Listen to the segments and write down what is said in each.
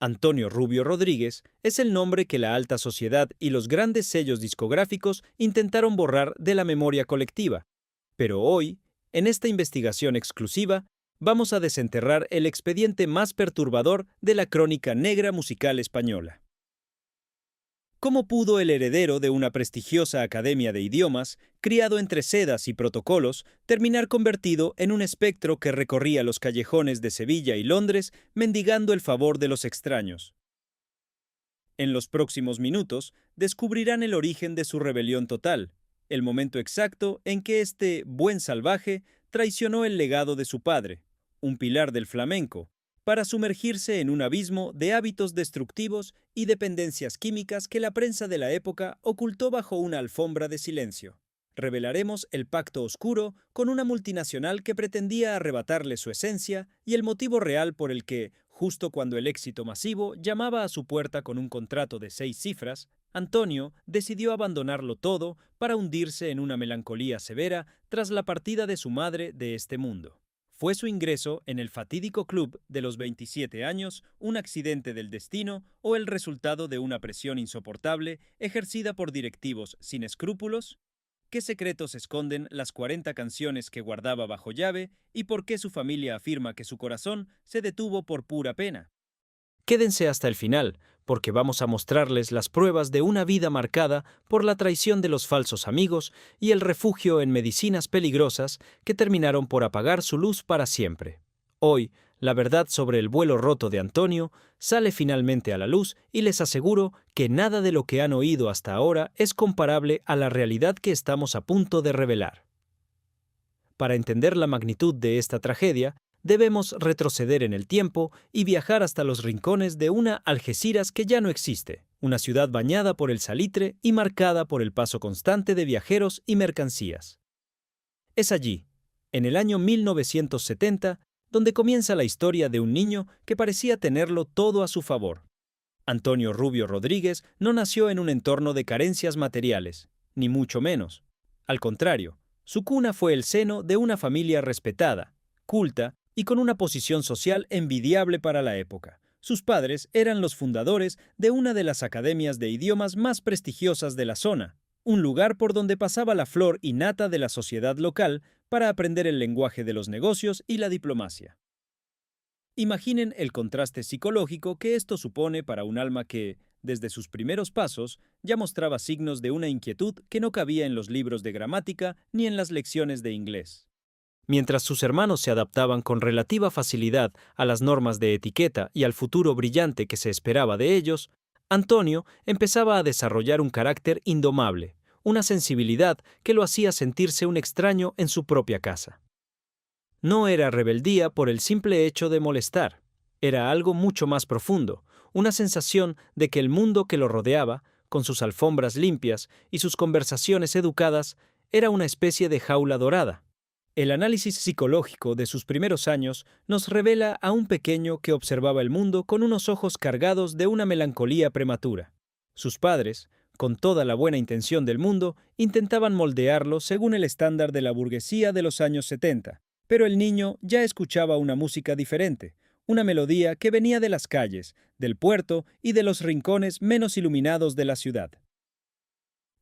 Antonio Rubio Rodríguez es el nombre que la alta sociedad y los grandes sellos discográficos intentaron borrar de la memoria colectiva. Pero hoy, en esta investigación exclusiva, vamos a desenterrar el expediente más perturbador de la crónica negra musical española. ¿Cómo pudo el heredero de una prestigiosa academia de idiomas, criado entre sedas y protocolos, terminar convertido en un espectro que recorría los callejones de Sevilla y Londres mendigando el favor de los extraños? En los próximos minutos descubrirán el origen de su rebelión total, el momento exacto en que este buen salvaje traicionó el legado de su padre, un pilar del flamenco, para sumergirse en un abismo de hábitos destructivos y dependencias químicas que la prensa de la época ocultó bajo una alfombra de silencio. Revelaremos el pacto oscuro con una multinacional que pretendía arrebatarle su esencia y el motivo real por el que, justo cuando el éxito masivo llamaba a su puerta con un contrato de 6 cifras, Antonio decidió abandonarlo todo para hundirse en una melancolía severa tras la partida de su madre de este mundo. ¿Fue su ingreso en el fatídico club de los 27 años un accidente del destino o el resultado de una presión insoportable ejercida por directivos sin escrúpulos? ¿Qué secretos esconden las 40 canciones que guardaba bajo llave y por qué su familia afirma que su corazón se detuvo por pura pena? Quédense hasta el final, porque vamos a mostrarles las pruebas de una vida marcada por la traición de los falsos amigos y el refugio en medicinas peligrosas que terminaron por apagar su luz para siempre. Hoy, la verdad sobre el vuelo roto de Antonio sale finalmente a la luz y les aseguro que nada de lo que han oído hasta ahora es comparable a la realidad que estamos a punto de revelar. Para entender la magnitud de esta tragedia, debemos retroceder en el tiempo y viajar hasta los rincones de una Algeciras que ya no existe, una ciudad bañada por el salitre y marcada por el paso constante de viajeros y mercancías. Es allí, en el año 1970, donde comienza la historia de un niño que parecía tenerlo todo a su favor. Antonio Rubio Rodríguez no nació en un entorno de carencias materiales, ni mucho menos. Al contrario, su cuna fue el seno de una familia respetada, culta y con una posición social envidiable para la época. Sus padres eran los fundadores de una de las academias de idiomas más prestigiosas de la zona, un lugar por donde pasaba la flor y nata de la sociedad local para aprender el lenguaje de los negocios y la diplomacia. Imaginen el contraste psicológico que esto supone para un alma que, desde sus primeros pasos, ya mostraba signos de una inquietud que no cabía en los libros de gramática ni en las lecciones de inglés. Mientras sus hermanos se adaptaban con relativa facilidad a las normas de etiqueta y al futuro brillante que se esperaba de ellos, Antonio empezaba a desarrollar un carácter indomable, una sensibilidad que lo hacía sentirse un extraño en su propia casa. No era rebeldía por el simple hecho de molestar, era algo mucho más profundo, una sensación de que el mundo que lo rodeaba, con sus alfombras limpias y sus conversaciones educadas, era una especie de jaula dorada. El análisis psicológico de sus primeros años nos revela a un pequeño que observaba el mundo con unos ojos cargados de una melancolía prematura. Sus padres, con toda la buena intención del mundo, intentaban moldearlo según el estándar de la burguesía de los años 70, pero el niño ya escuchaba una música diferente, una melodía que venía de las calles, del puerto y de los rincones menos iluminados de la ciudad.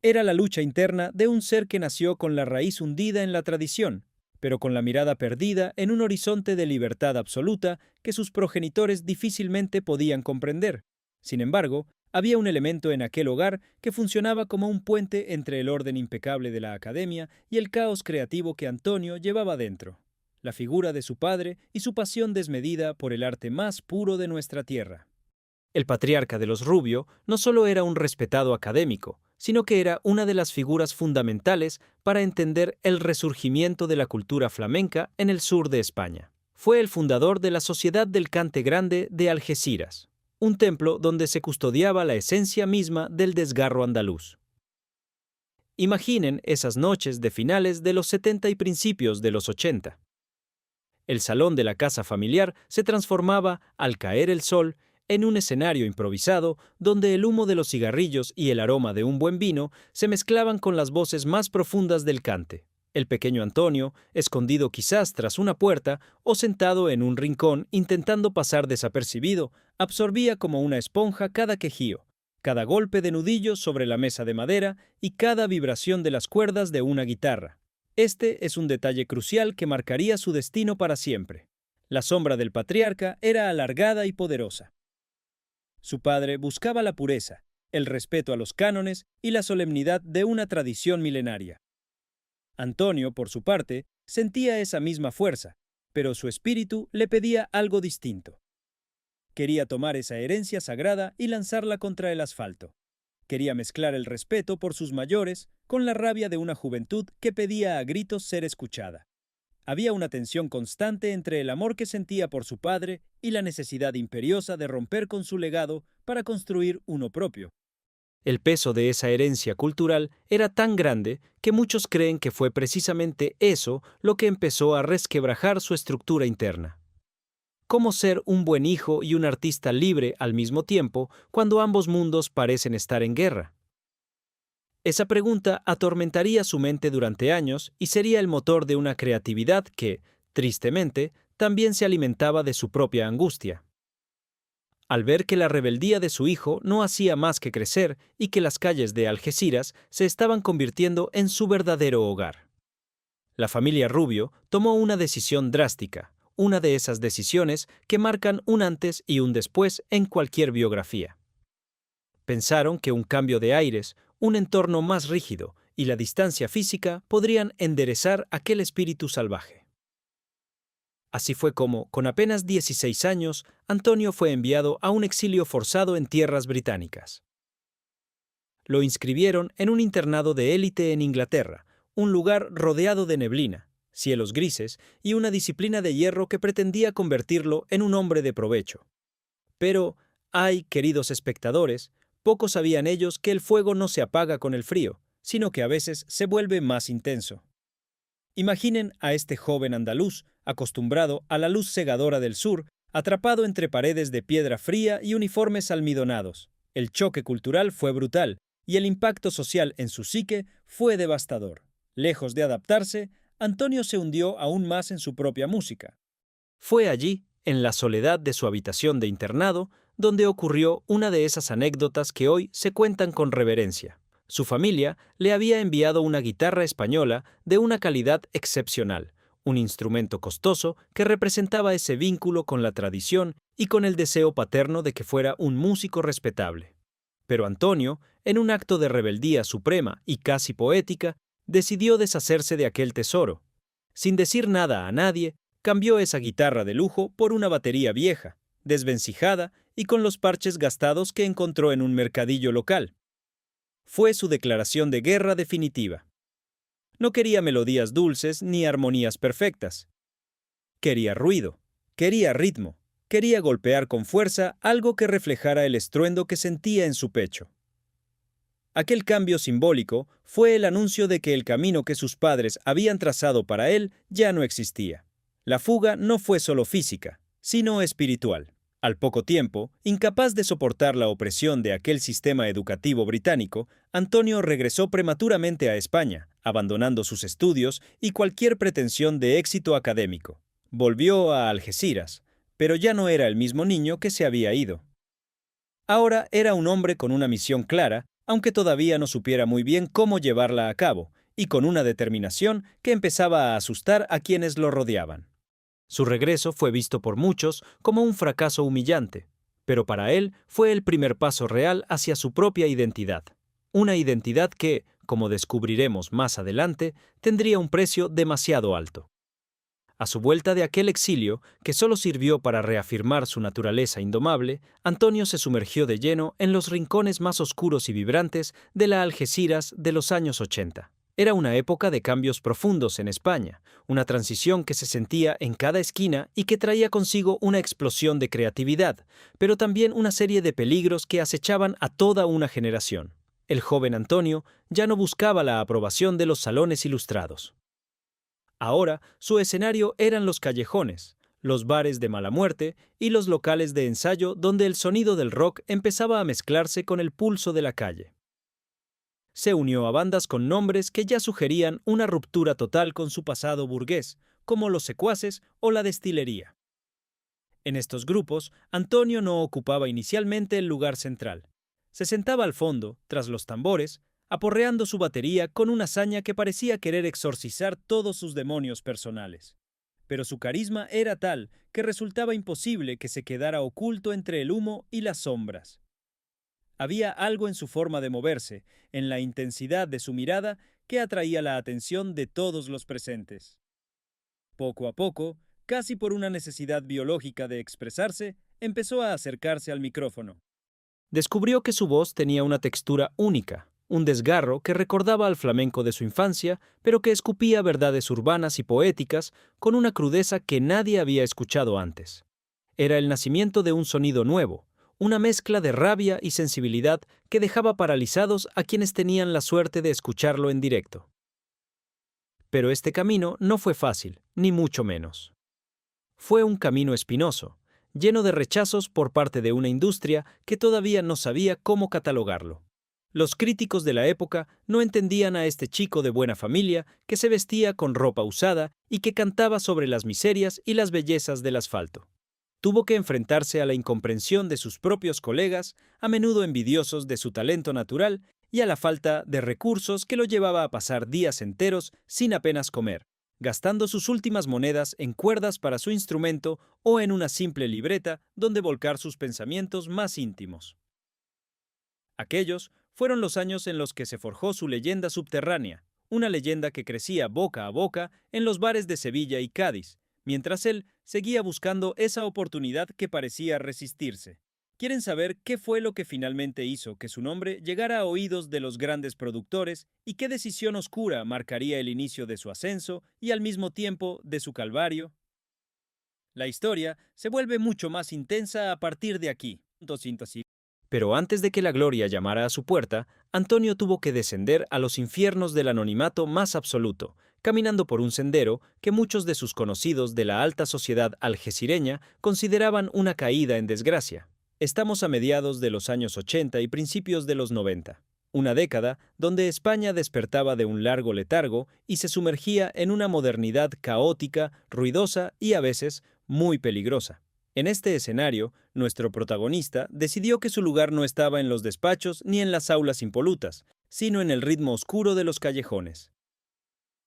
Era la lucha interna de un ser que nació con la raíz hundida en la tradición, pero con la mirada perdida en un horizonte de libertad absoluta que sus progenitores difícilmente podían comprender. Sin embargo, había un elemento en aquel hogar que funcionaba como un puente entre el orden impecable de la academia y el caos creativo que Antonio llevaba dentro: la figura de su padre y su pasión desmedida por el arte más puro de nuestra tierra. El patriarca de los Rubio no solo era un respetado académico, sino que era una de las figuras fundamentales para entender el resurgimiento de la cultura flamenca en el sur de España. Fue el fundador de la Sociedad del Cante Grande de Algeciras, un templo donde se custodiaba la esencia misma del desgarro andaluz. Imaginen esas noches de finales de los 70 y principios de los 80. El salón de la casa familiar se transformaba, al caer el sol, en un escenario improvisado donde el humo de los cigarrillos y el aroma de un buen vino se mezclaban con las voces más profundas del cante. El pequeño Antonio, escondido quizás tras una puerta o sentado en un rincón intentando pasar desapercibido, absorbía como una esponja cada quejío, cada golpe de nudillo sobre la mesa de madera y cada vibración de las cuerdas de una guitarra. Este es un detalle crucial que marcaría su destino para siempre. La sombra del patriarca era alargada y poderosa. Su padre buscaba la pureza, el respeto a los cánones y la solemnidad de una tradición milenaria. Antonio, por su parte, sentía esa misma fuerza, pero su espíritu le pedía algo distinto. Quería tomar esa herencia sagrada y lanzarla contra el asfalto. Quería mezclar el respeto por sus mayores con la rabia de una juventud que pedía a gritos ser escuchada. Había una tensión constante entre el amor que sentía por su padre y la necesidad imperiosa de romper con su legado para construir uno propio. El peso de esa herencia cultural era tan grande que muchos creen que fue precisamente eso lo que empezó a resquebrajar su estructura interna. ¿Cómo ser un buen hijo y un artista libre al mismo tiempo cuando ambos mundos parecen estar en guerra? Esa pregunta atormentaría su mente durante años y sería el motor de una creatividad que, tristemente, también se alimentaba de su propia angustia. Al ver que la rebeldía de su hijo no hacía más que crecer y que las calles de Algeciras se estaban convirtiendo en su verdadero hogar. La familia Rubio tomó una decisión drástica, una de esas decisiones que marcan un antes y un después en cualquier biografía. Pensaron que un cambio de aires, un entorno más rígido y la distancia física podrían enderezar aquel espíritu salvaje. Así fue como, con apenas 16 años, Antonio fue enviado a un exilio forzado en tierras británicas. Lo inscribieron en un internado de élite en Inglaterra, un lugar rodeado de neblina, cielos grises y una disciplina de hierro que pretendía convertirlo en un hombre de provecho. Pero, ay, queridos espectadores, poco sabían ellos que el fuego no se apaga con el frío, sino que a veces se vuelve más intenso. Imaginen a este joven andaluz, acostumbrado a la luz cegadora del sur, atrapado entre paredes de piedra fría y uniformes almidonados. El choque cultural fue brutal, y el impacto social en su psique fue devastador. Lejos de adaptarse, Antonio se hundió aún más en su propia música. Fue allí, en la soledad de su habitación de internado, donde ocurrió una de esas anécdotas que hoy se cuentan con reverencia. Su familia le había enviado una guitarra española de una calidad excepcional, un instrumento costoso que representaba ese vínculo con la tradición y con el deseo paterno de que fuera un músico respetable. Pero Antonio, en un acto de rebeldía suprema y casi poética, decidió deshacerse de aquel tesoro. Sin decir nada a nadie, cambió esa guitarra de lujo por una batería vieja, desvencijada y con los parches gastados que encontró en un mercadillo local. Fue su declaración de guerra definitiva. No quería melodías dulces ni armonías perfectas. Quería ruido, quería ritmo, quería golpear con fuerza algo que reflejara el estruendo que sentía en su pecho. Aquel cambio simbólico fue el anuncio de que el camino que sus padres habían trazado para él ya no existía. La fuga no fue solo física, sino espiritual. Al poco tiempo, incapaz de soportar la opresión de aquel sistema educativo británico, Antonio regresó prematuramente a España, abandonando sus estudios y cualquier pretensión de éxito académico. Volvió a Algeciras, pero ya no era el mismo niño que se había ido. Ahora era un hombre con una misión clara, aunque todavía no supiera muy bien cómo llevarla a cabo, y con una determinación que empezaba a asustar a quienes lo rodeaban. Su regreso fue visto por muchos como un fracaso humillante, pero para él fue el primer paso real hacia su propia identidad. Una identidad que, como descubriremos más adelante, tendría un precio demasiado alto. A su vuelta de aquel exilio, que solo sirvió para reafirmar su naturaleza indomable, Antonio se sumergió de lleno en los rincones más oscuros y vibrantes de la Algeciras de los años 80. Era una época de cambios profundos en España, una transición que se sentía en cada esquina y que traía consigo una explosión de creatividad, pero también una serie de peligros que acechaban a toda una generación. El joven Antonio ya no buscaba la aprobación de los salones ilustrados. Ahora su escenario eran los callejones, los bares de mala muerte y los locales de ensayo donde el sonido del rock empezaba a mezclarse con el pulso de la calle. Se unió a bandas con nombres que ya sugerían una ruptura total con su pasado burgués, como los secuaces o la destilería. En estos grupos, Antonio no ocupaba inicialmente el lugar central. Se sentaba al fondo, tras los tambores, aporreando su batería con una hazaña que parecía querer exorcizar todos sus demonios personales. Pero su carisma era tal que resultaba imposible que se quedara oculto entre el humo y las sombras. Había algo en su forma de moverse, en la intensidad de su mirada, que atraía la atención de todos los presentes. Poco a poco, casi por una necesidad biológica de expresarse, empezó a acercarse al micrófono. Descubrió que su voz tenía una textura única, un desgarro que recordaba al flamenco de su infancia, pero que escupía verdades urbanas y poéticas con una crudeza que nadie había escuchado antes. Era el nacimiento de un sonido nuevo, una mezcla de rabia y sensibilidad que dejaba paralizados a quienes tenían la suerte de escucharlo en directo. Pero este camino no fue fácil, ni mucho menos. Fue un camino espinoso, lleno de rechazos por parte de una industria que todavía no sabía cómo catalogarlo. Los críticos de la época no entendían a este chico de buena familia que se vestía con ropa usada y que cantaba sobre las miserias y las bellezas del asfalto. Tuvo que enfrentarse a la incomprensión de sus propios colegas, a menudo envidiosos de su talento natural, y a la falta de recursos que lo llevaba a pasar días enteros sin apenas comer, gastando sus últimas monedas en cuerdas para su instrumento o en una simple libreta donde volcar sus pensamientos más íntimos. Aquellos fueron los años en los que se forjó su leyenda subterránea, una leyenda que crecía boca a boca en los bares de Sevilla y Cádiz, mientras él seguía buscando esa oportunidad que parecía resistirse. ¿Quieren saber qué fue lo que finalmente hizo que su nombre llegara a oídos de los grandes productores y qué decisión oscura marcaría el inicio de su ascenso y al mismo tiempo de su calvario? La historia se vuelve mucho más intensa a partir de aquí. Pero antes de que la gloria llamara a su puerta, Antonio tuvo que descender a los infiernos del anonimato más absoluto, caminando por un sendero que muchos de sus conocidos de la alta sociedad algecireña consideraban una caída en desgracia. Estamos a mediados de los años 80 y principios de los 90, una década donde España despertaba de un largo letargo y se sumergía en una modernidad caótica, ruidosa y a veces muy peligrosa. En este escenario, nuestro protagonista decidió que su lugar no estaba en los despachos ni en las aulas impolutas, sino en el ritmo oscuro de los callejones.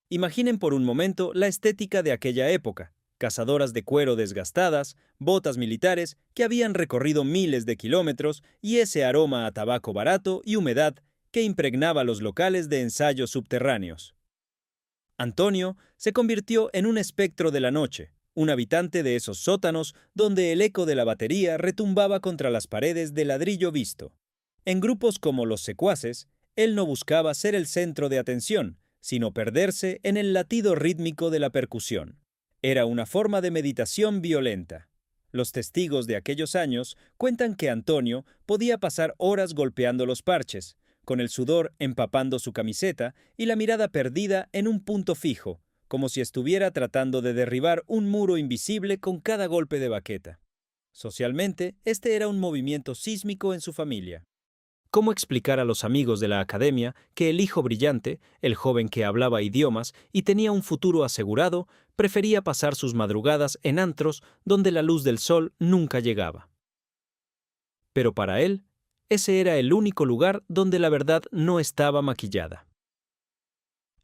Imaginen por un momento la estética de aquella época: cazadoras de cuero desgastadas, botas militares que habían recorrido miles de kilómetros y ese aroma a tabaco barato y humedad que impregnaba los locales de ensayos subterráneos. Antonio se convirtió en un espectro de la noche, un habitante de esos sótanos donde el eco de la batería retumbaba contra las paredes de ladrillo visto. En grupos como los secuaces, él no buscaba ser el centro de atención, sino perderse en el latido rítmico de la percusión. Era una forma de meditación violenta. Los testigos de aquellos años cuentan que Antonio podía pasar horas golpeando los parches, con el sudor empapando su camiseta y la mirada perdida en un punto fijo, como si estuviera tratando de derribar un muro invisible con cada golpe de baqueta. Socialmente, este era un movimiento sísmico en su familia. ¿Cómo explicar a los amigos de la academia que el hijo brillante, el joven que hablaba idiomas y tenía un futuro asegurado, prefería pasar sus madrugadas en antros donde la luz del sol nunca llegaba? Pero para él, ese era el único lugar donde la verdad no estaba maquillada.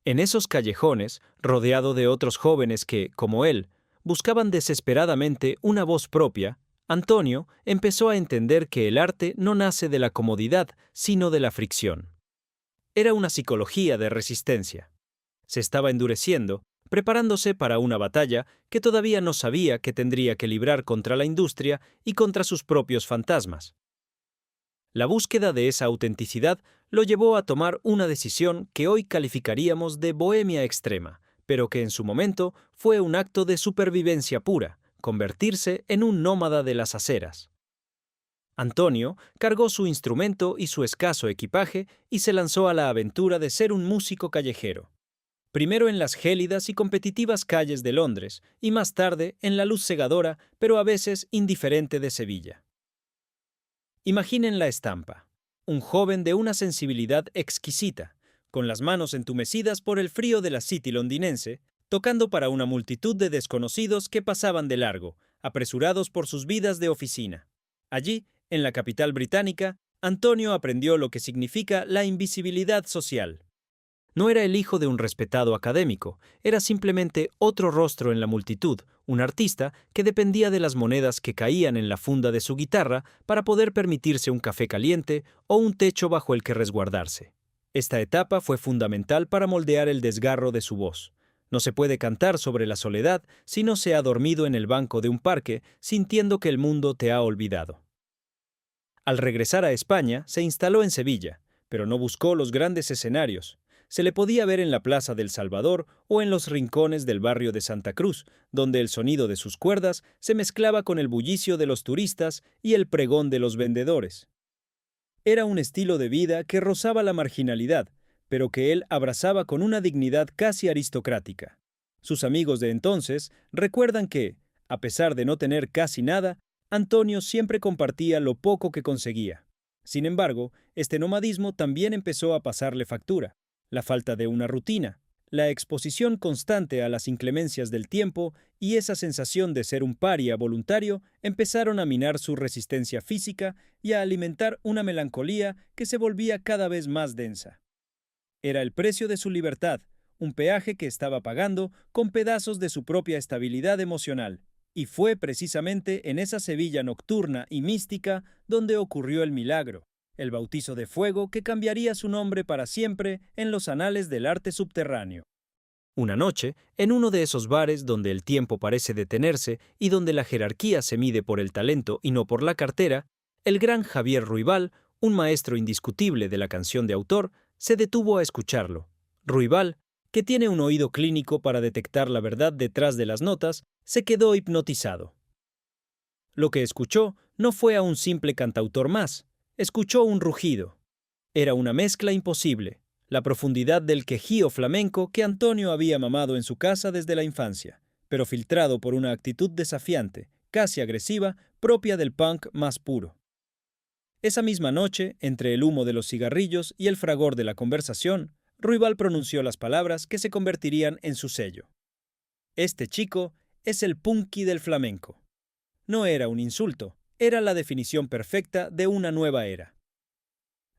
En esos callejones, rodeado de otros jóvenes que, como él, buscaban desesperadamente una voz propia, Antonio empezó a entender que el arte no nace de la comodidad, sino de la fricción. Era una psicología de resistencia. Se estaba endureciendo, preparándose para una batalla que todavía no sabía que tendría que librar contra la industria y contra sus propios fantasmas. La búsqueda de esa autenticidad lo llevó a tomar una decisión que hoy calificaríamos de bohemia extrema, pero que en su momento fue un acto de supervivencia pura: convertirse en un nómada de las aceras. Antonio cargó su instrumento y su escaso equipaje y se lanzó a la aventura de ser un músico callejero. Primero en las gélidas y competitivas calles de Londres y más tarde en la luz cegadora, pero a veces indiferente de Sevilla. Imaginen la estampa. un joven de una sensibilidad exquisita, con las manos entumecidas por el frío de la City londinense, tocando para una multitud de desconocidos que pasaban de largo, apresurados por sus vidas de oficina. Allí, en la capital británica, Antonio aprendió lo que significa la invisibilidad social. No era el hijo de un respetado académico, era simplemente otro rostro en la multitud, un artista que dependía de las monedas que caían en la funda de su guitarra para poder permitirse un café caliente o un techo bajo el que resguardarse. Esta etapa fue fundamental para moldear el desgarro de su voz. No se puede cantar sobre la soledad si no se ha dormido en el banco de un parque sintiendo que el mundo te ha olvidado. Al regresar a España, se instaló en Sevilla, pero no buscó los grandes escenarios. Se le podía ver en la Plaza del Salvador o en los rincones del barrio de Santa Cruz, donde el sonido de sus cuerdas se mezclaba con el bullicio de los turistas y el pregón de los vendedores. Era un estilo de vida que rozaba la marginalidad, pero que él abrazaba con una dignidad casi aristocrática. Sus amigos de entonces recuerdan que, a pesar de no tener casi nada, Antonio siempre compartía lo poco que conseguía. Sin embargo, este nomadismo también empezó a pasarle factura. La falta de una rutina, la exposición constante a las inclemencias del tiempo y esa sensación de ser un paria voluntario empezaron a minar su resistencia física y a alimentar una melancolía que se volvía cada vez más densa. Era el precio de su libertad, un peaje que estaba pagando con pedazos de su propia estabilidad emocional, y fue precisamente en esa Sevilla nocturna y mística donde ocurrió el milagro. El bautizo de fuego que cambiaría su nombre para siempre en los anales del arte subterráneo. Una noche, en uno de esos bares donde el tiempo parece detenerse y donde la jerarquía se mide por el talento y no por la cartera, el gran Javier Ruibal, un maestro indiscutible de la canción de autor, se detuvo a escucharlo. Ruibal, que tiene un oído clínico para detectar la verdad detrás de las notas, se quedó hipnotizado. Lo que escuchó no fue a un simple cantautor más. Escuchó un rugido. Era una mezcla imposible, la profundidad del quejío flamenco que Antonio había mamado en su casa desde la infancia, pero filtrado por una actitud desafiante, casi agresiva, propia del punk más puro. Esa misma noche, entre el humo de los cigarrillos y el fragor de la conversación, Ruibal pronunció las palabras que se convertirían en su sello. Este chico es el punky del flamenco. No era un insulto. Era la definición perfecta de una nueva era.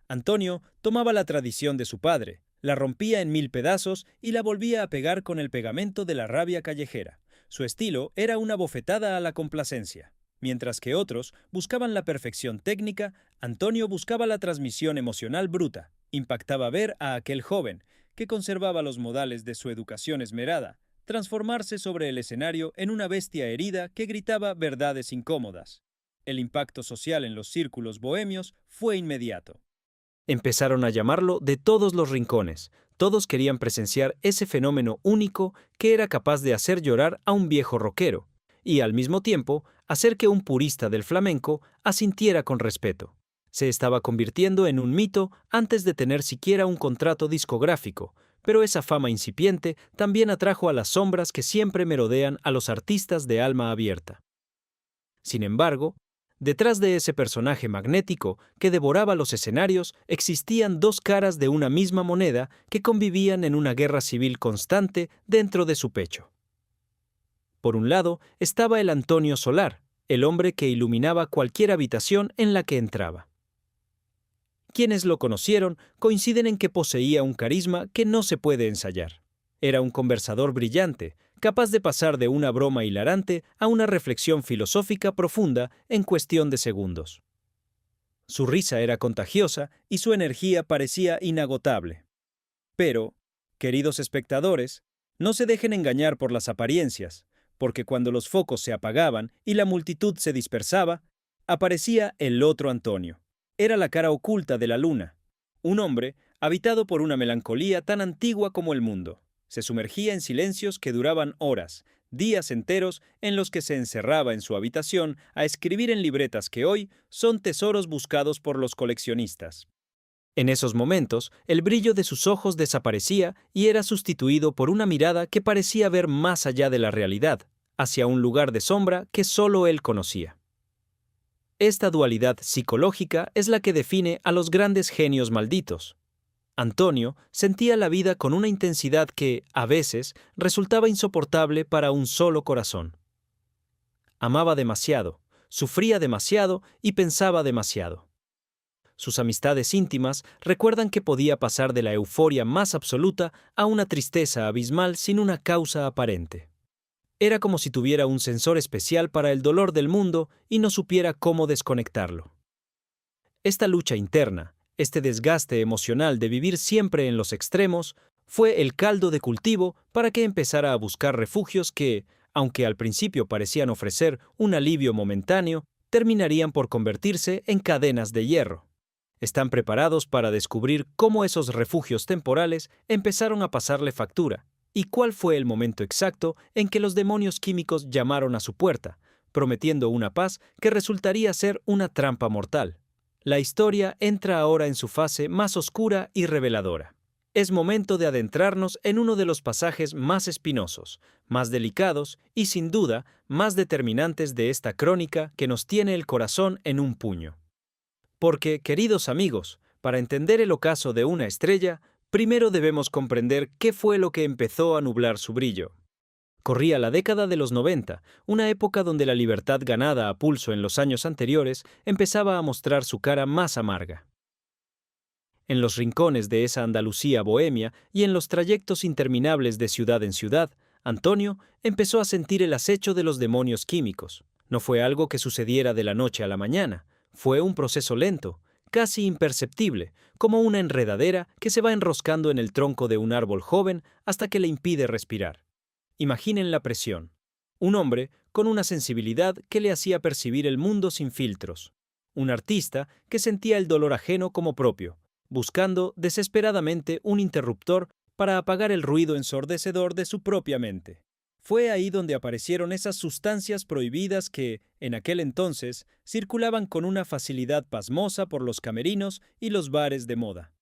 Antonio tomaba la tradición de su padre, la rompía en 1000 pedazos y la volvía a pegar con el pegamento de la rabia callejera. Su estilo era una bofetada a la complacencia. Mientras que otros buscaban la perfección técnica, Antonio buscaba la transmisión emocional bruta. Impactaba ver a aquel joven, que conservaba los modales de su educación esmerada, transformarse sobre el escenario en una bestia herida que gritaba verdades incómodas. El impacto social en los círculos bohemios fue inmediato. Empezaron a llamarlo de todos los rincones. Todos querían presenciar ese fenómeno único que era capaz de hacer llorar a un viejo rockero y, al mismo tiempo, hacer que un purista del flamenco asintiera con respeto. Se estaba convirtiendo en un mito antes de tener siquiera un contrato discográfico, pero esa fama incipiente también atrajo a las sombras que siempre merodean a los artistas de alma abierta. Sin embargo, detrás de ese personaje magnético que devoraba los escenarios existían dos caras de una misma moneda que convivían en una guerra civil constante dentro de su pecho. Por un lado estaba el Antonio Solar, el hombre que iluminaba cualquier habitación en la que entraba. Quienes lo conocieron coinciden en que poseía un carisma que no se puede ensayar. Era un conversador brillante, capaz de pasar de una broma hilarante a una reflexión filosófica profunda en cuestión de segundos. Su risa era contagiosa y su energía parecía inagotable. Pero, queridos espectadores, no se dejen engañar por las apariencias, porque cuando los focos se apagaban y la multitud se dispersaba, aparecía el otro Antonio. Era la cara oculta de la luna, un hombre habitado por una melancolía tan antigua como el mundo. Se sumergía en silencios que duraban horas, días enteros en los que se encerraba en su habitación a escribir en libretas que hoy son tesoros buscados por los coleccionistas. En esos momentos, el brillo de sus ojos desaparecía y era sustituido por una mirada que parecía ver más allá de la realidad, hacia un lugar de sombra que solo él conocía. Esta dualidad psicológica es la que define a los grandes genios malditos. Antonio sentía la vida con una intensidad que, a veces, resultaba insoportable para un solo corazón. Amaba demasiado, sufría demasiado y pensaba demasiado. Sus amistades íntimas recuerdan que podía pasar de la euforia más absoluta a una tristeza abismal sin una causa aparente. Era como si tuviera un sensor especial para el dolor del mundo y no supiera cómo desconectarlo. Esta lucha interna, este desgaste emocional de vivir siempre en los extremos, fue el caldo de cultivo para que empezara a buscar refugios que, aunque al principio parecían ofrecer un alivio momentáneo, terminarían por convertirse en cadenas de hierro. Están preparados para descubrir cómo esos refugios temporales empezaron a pasarle factura y cuál fue el momento exacto en que los demonios químicos llamaron a su puerta, prometiendo una paz que resultaría ser una trampa mortal. La historia entra ahora en su fase más oscura y reveladora. Es momento de adentrarnos en uno de los pasajes más espinosos, más delicados y, sin duda, más determinantes de esta crónica que nos tiene el corazón en un puño. Porque, queridos amigos, para entender el ocaso de una estrella, primero debemos comprender qué fue lo que empezó a nublar su brillo. Corría la década de los 90, una época donde la libertad ganada a pulso en los años anteriores empezaba a mostrar su cara más amarga. En los rincones de esa Andalucía bohemia y en los trayectos interminables de ciudad en ciudad, Antonio empezó a sentir el acecho de los demonios químicos. No fue algo que sucediera de la noche a la mañana, fue un proceso lento, casi imperceptible, como una enredadera que se va enroscando en el tronco de un árbol joven hasta que le impide respirar. Imaginen la presión. Un hombre con una sensibilidad que le hacía percibir el mundo sin filtros. Un artista que sentía el dolor ajeno como propio, buscando desesperadamente un interruptor para apagar el ruido ensordecedor de su propia mente. Fue ahí donde aparecieron esas sustancias prohibidas que, en aquel entonces, circulaban con una facilidad pasmosa por los camerinos y los bares de moda.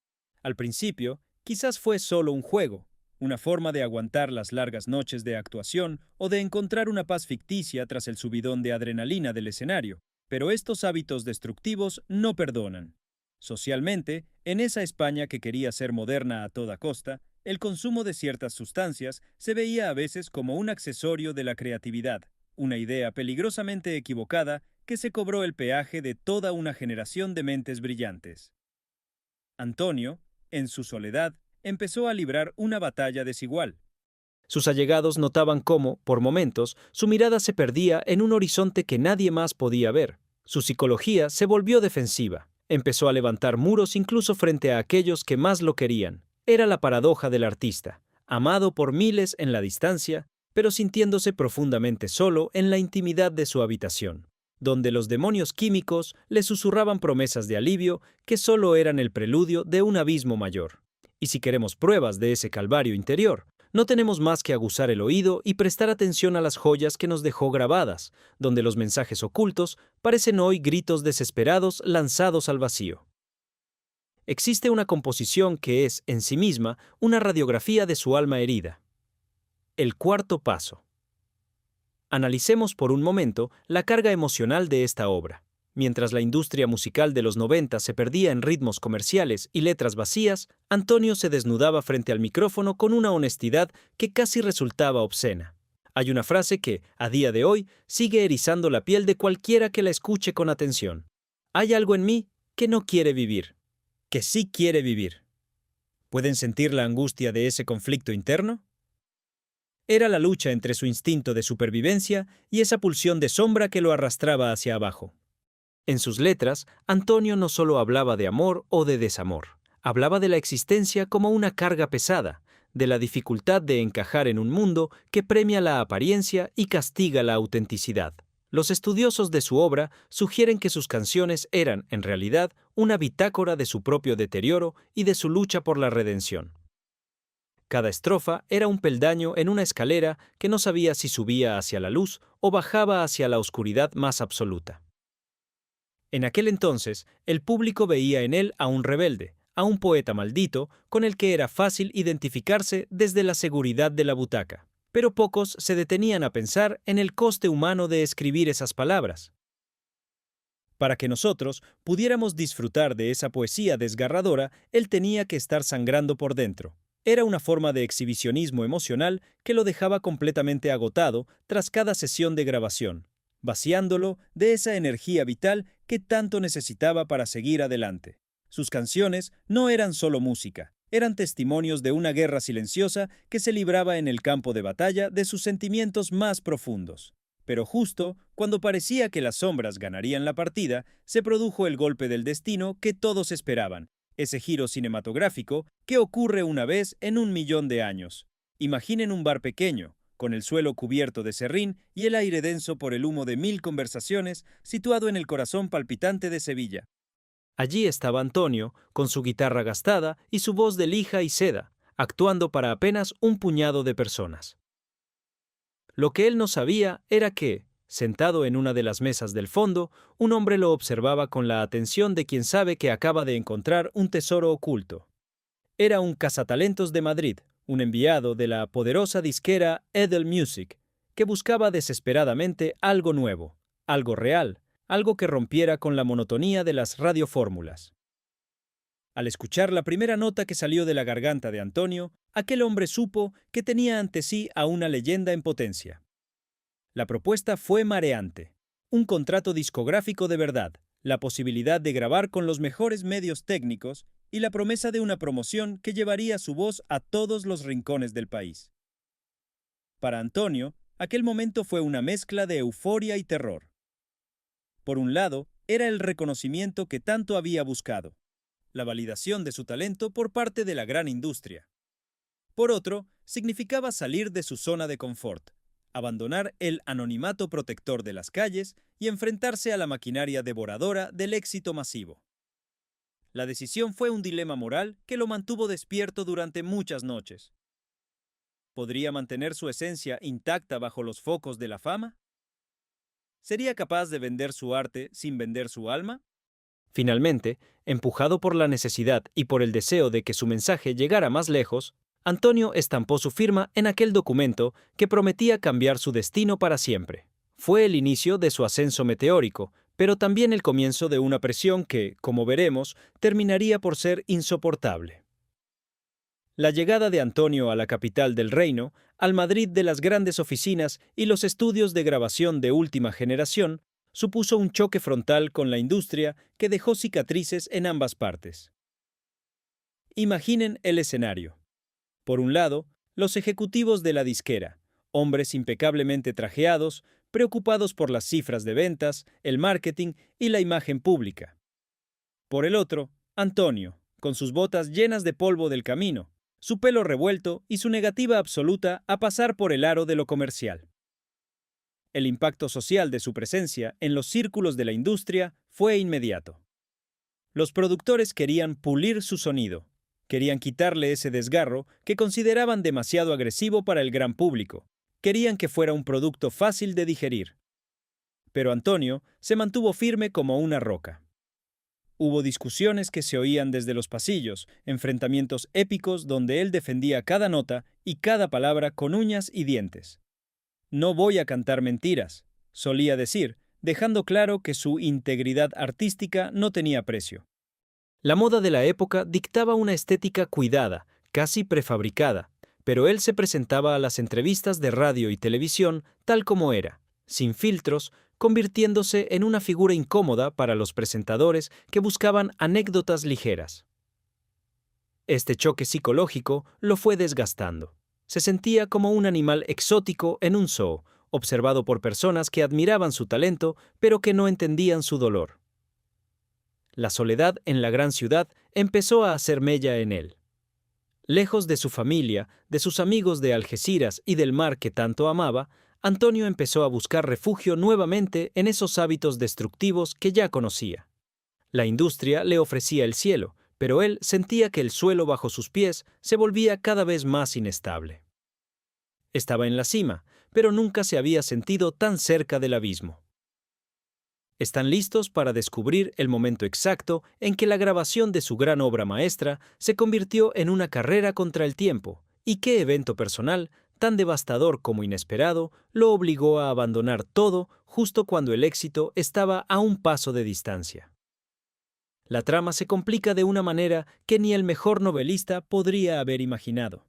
Al principio, quizás fue solo un juego, una forma de aguantar las largas noches de actuación o de encontrar una paz ficticia tras el subidón de adrenalina del escenario, pero estos hábitos destructivos no perdonan. Socialmente, en esa España que quería ser moderna a toda costa, el consumo de ciertas sustancias se veía a veces como un accesorio de la creatividad, una idea peligrosamente equivocada que se cobró el peaje de toda una generación de mentes brillantes. Antonio, en su soledad, empezó a librar una batalla desigual. Sus allegados notaban cómo, por momentos, su mirada se perdía en un horizonte que nadie más podía ver. Su psicología se volvió defensiva. Empezó a levantar muros incluso frente a aquellos que más lo querían. Era la paradoja del artista, amado por miles en la distancia, pero sintiéndose profundamente solo en la intimidad de su habitación, donde los demonios químicos le susurraban promesas de alivio que solo eran el preludio de un abismo mayor. Y si queremos pruebas de ese calvario interior, no tenemos más que aguzar el oído y prestar atención a las joyas que nos dejó grabadas, donde los mensajes ocultos parecen hoy gritos desesperados lanzados al vacío. Existe una composición que es, en sí misma, una radiografía de su alma herida. El cuarto paso. Analicemos por un momento la carga emocional de esta obra. Mientras la industria musical de los 90 se perdía en ritmos comerciales y letras vacías, Antonio se desnudaba frente al micrófono con una honestidad que casi resultaba obscena. Hay una frase que, a día de hoy, sigue erizando la piel de cualquiera que la escuche con atención. Hay algo en mí que no quiere vivir, que sí quiere vivir. ¿Pueden sentir la angustia de ese conflicto interno? Era la lucha entre su instinto de supervivencia y esa pulsión de sombra que lo arrastraba hacia abajo. En sus letras, Antonio no solo hablaba de amor o de desamor, hablaba de la existencia como una carga pesada, de la dificultad de encajar en un mundo que premia la apariencia y castiga la autenticidad. Los estudiosos de su obra sugieren que sus canciones eran, en realidad, una bitácora de su propio deterioro y de su lucha por la redención. Cada estrofa era un peldaño en una escalera que no sabía si subía hacia la luz o bajaba hacia la oscuridad más absoluta. En aquel entonces, el público veía en él a un rebelde, a un poeta maldito, con el que era fácil identificarse desde la seguridad de la butaca. Pero pocos se detenían a pensar en el coste humano de escribir esas palabras. Para que nosotros pudiéramos disfrutar de esa poesía desgarradora, él tenía que estar sangrando por dentro. Era una forma de exhibicionismo emocional que lo dejaba completamente agotado tras cada sesión de grabación, vaciándolo de esa energía vital que tanto necesitaba para seguir adelante. Sus canciones no eran solo música, eran testimonios de una guerra silenciosa que se libraba en el campo de batalla de sus sentimientos más profundos. Pero justo cuando parecía que las sombras ganarían la partida, se produjo el golpe del destino que todos esperaban, ese giro cinematográfico que ocurre una vez en 1.000.000 de años. Imaginen un bar pequeño, con el suelo cubierto de serrín y el aire denso por el humo de 1000 conversaciones, situado en el corazón palpitante de Sevilla. Allí estaba Antonio, con su guitarra gastada y su voz de lija y seda, actuando para apenas un puñado de personas. Lo que él no sabía era que, sentado en una de las mesas del fondo, un hombre lo observaba con la atención de quien sabe que acaba de encontrar un tesoro oculto. Era un cazatalentos de Madrid, un enviado de la poderosa disquera Edel Music, que buscaba desesperadamente algo nuevo, algo real, algo que rompiera con la monotonía de las radiofórmulas. Al escuchar la primera nota que salió de la garganta de Antonio, aquel hombre supo que tenía ante sí a una leyenda en potencia. La propuesta fue mareante. Un contrato discográfico de verdad, la posibilidad de grabar con los mejores medios técnicos y la promesa de una promoción que llevaría su voz a todos los rincones del país. Para Antonio, aquel momento fue una mezcla de euforia y terror. Por un lado, era el reconocimiento que tanto había buscado, la validación de su talento por parte de la gran industria. Por otro, significaba salir de su zona de confort, abandonar el anonimato protector de las calles y enfrentarse a la maquinaria devoradora del éxito masivo. La decisión fue un dilema moral que lo mantuvo despierto durante muchas noches. ¿Podría mantener su esencia intacta bajo los focos de la fama? ¿Sería capaz de vender su arte sin vender su alma? Finalmente, empujado por la necesidad y por el deseo de que su mensaje llegara más lejos, Antonio estampó su firma en aquel documento que prometía cambiar su destino para siempre. Fue el inicio de su ascenso meteórico, pero también el comienzo de una presión que, como veremos, terminaría por ser insoportable. La llegada de Antonio a la capital del reino, al Madrid de las grandes oficinas y los estudios de grabación de última generación, supuso un choque frontal con la industria que dejó cicatrices en ambas partes. Imaginen el escenario. Por un lado, los ejecutivos de la disquera, hombres impecablemente trajeados, preocupados por las cifras de ventas, el marketing y la imagen pública. Por el otro, Antonio, con sus botas llenas de polvo del camino, su pelo revuelto y su negativa absoluta a pasar por el aro de lo comercial. El impacto social de su presencia en los círculos de la industria fue inmediato. Los productores querían pulir su sonido, querían quitarle ese desgarro que consideraban demasiado agresivo para el gran público, querían que fuera un producto fácil de digerir. Pero Antonio se mantuvo firme como una roca. Hubo discusiones que se oían desde los pasillos, enfrentamientos épicos donde él defendía cada nota y cada palabra con uñas y dientes. «No voy a cantar mentiras», solía decir, dejando claro que su integridad artística no tenía precio. La moda de la época dictaba una estética cuidada, casi prefabricada, pero él se presentaba a las entrevistas de radio y televisión tal como era, sin filtros, convirtiéndose en una figura incómoda para los presentadores que buscaban anécdotas ligeras. Este choque psicológico lo fue desgastando. Se sentía como un animal exótico en un zoo, observado por personas que admiraban su talento, pero que no entendían su dolor. La soledad en la gran ciudad empezó a hacer mella en él. Lejos de su familia, de sus amigos de Algeciras y del mar que tanto amaba, Antonio empezó a buscar refugio nuevamente en esos hábitos destructivos que ya conocía. La industria le ofrecía el cielo, pero él sentía que el suelo bajo sus pies se volvía cada vez más inestable. Estaba en la cima, pero nunca se había sentido tan cerca del abismo. Están listos para descubrir el momento exacto en que la grabación de su gran obra maestra se convirtió en una carrera contra el tiempo y qué evento personal tan devastador como inesperado, lo obligó a abandonar todo justo cuando el éxito estaba a un paso de distancia. La trama se complica de una manera que ni el mejor novelista podría haber imaginado.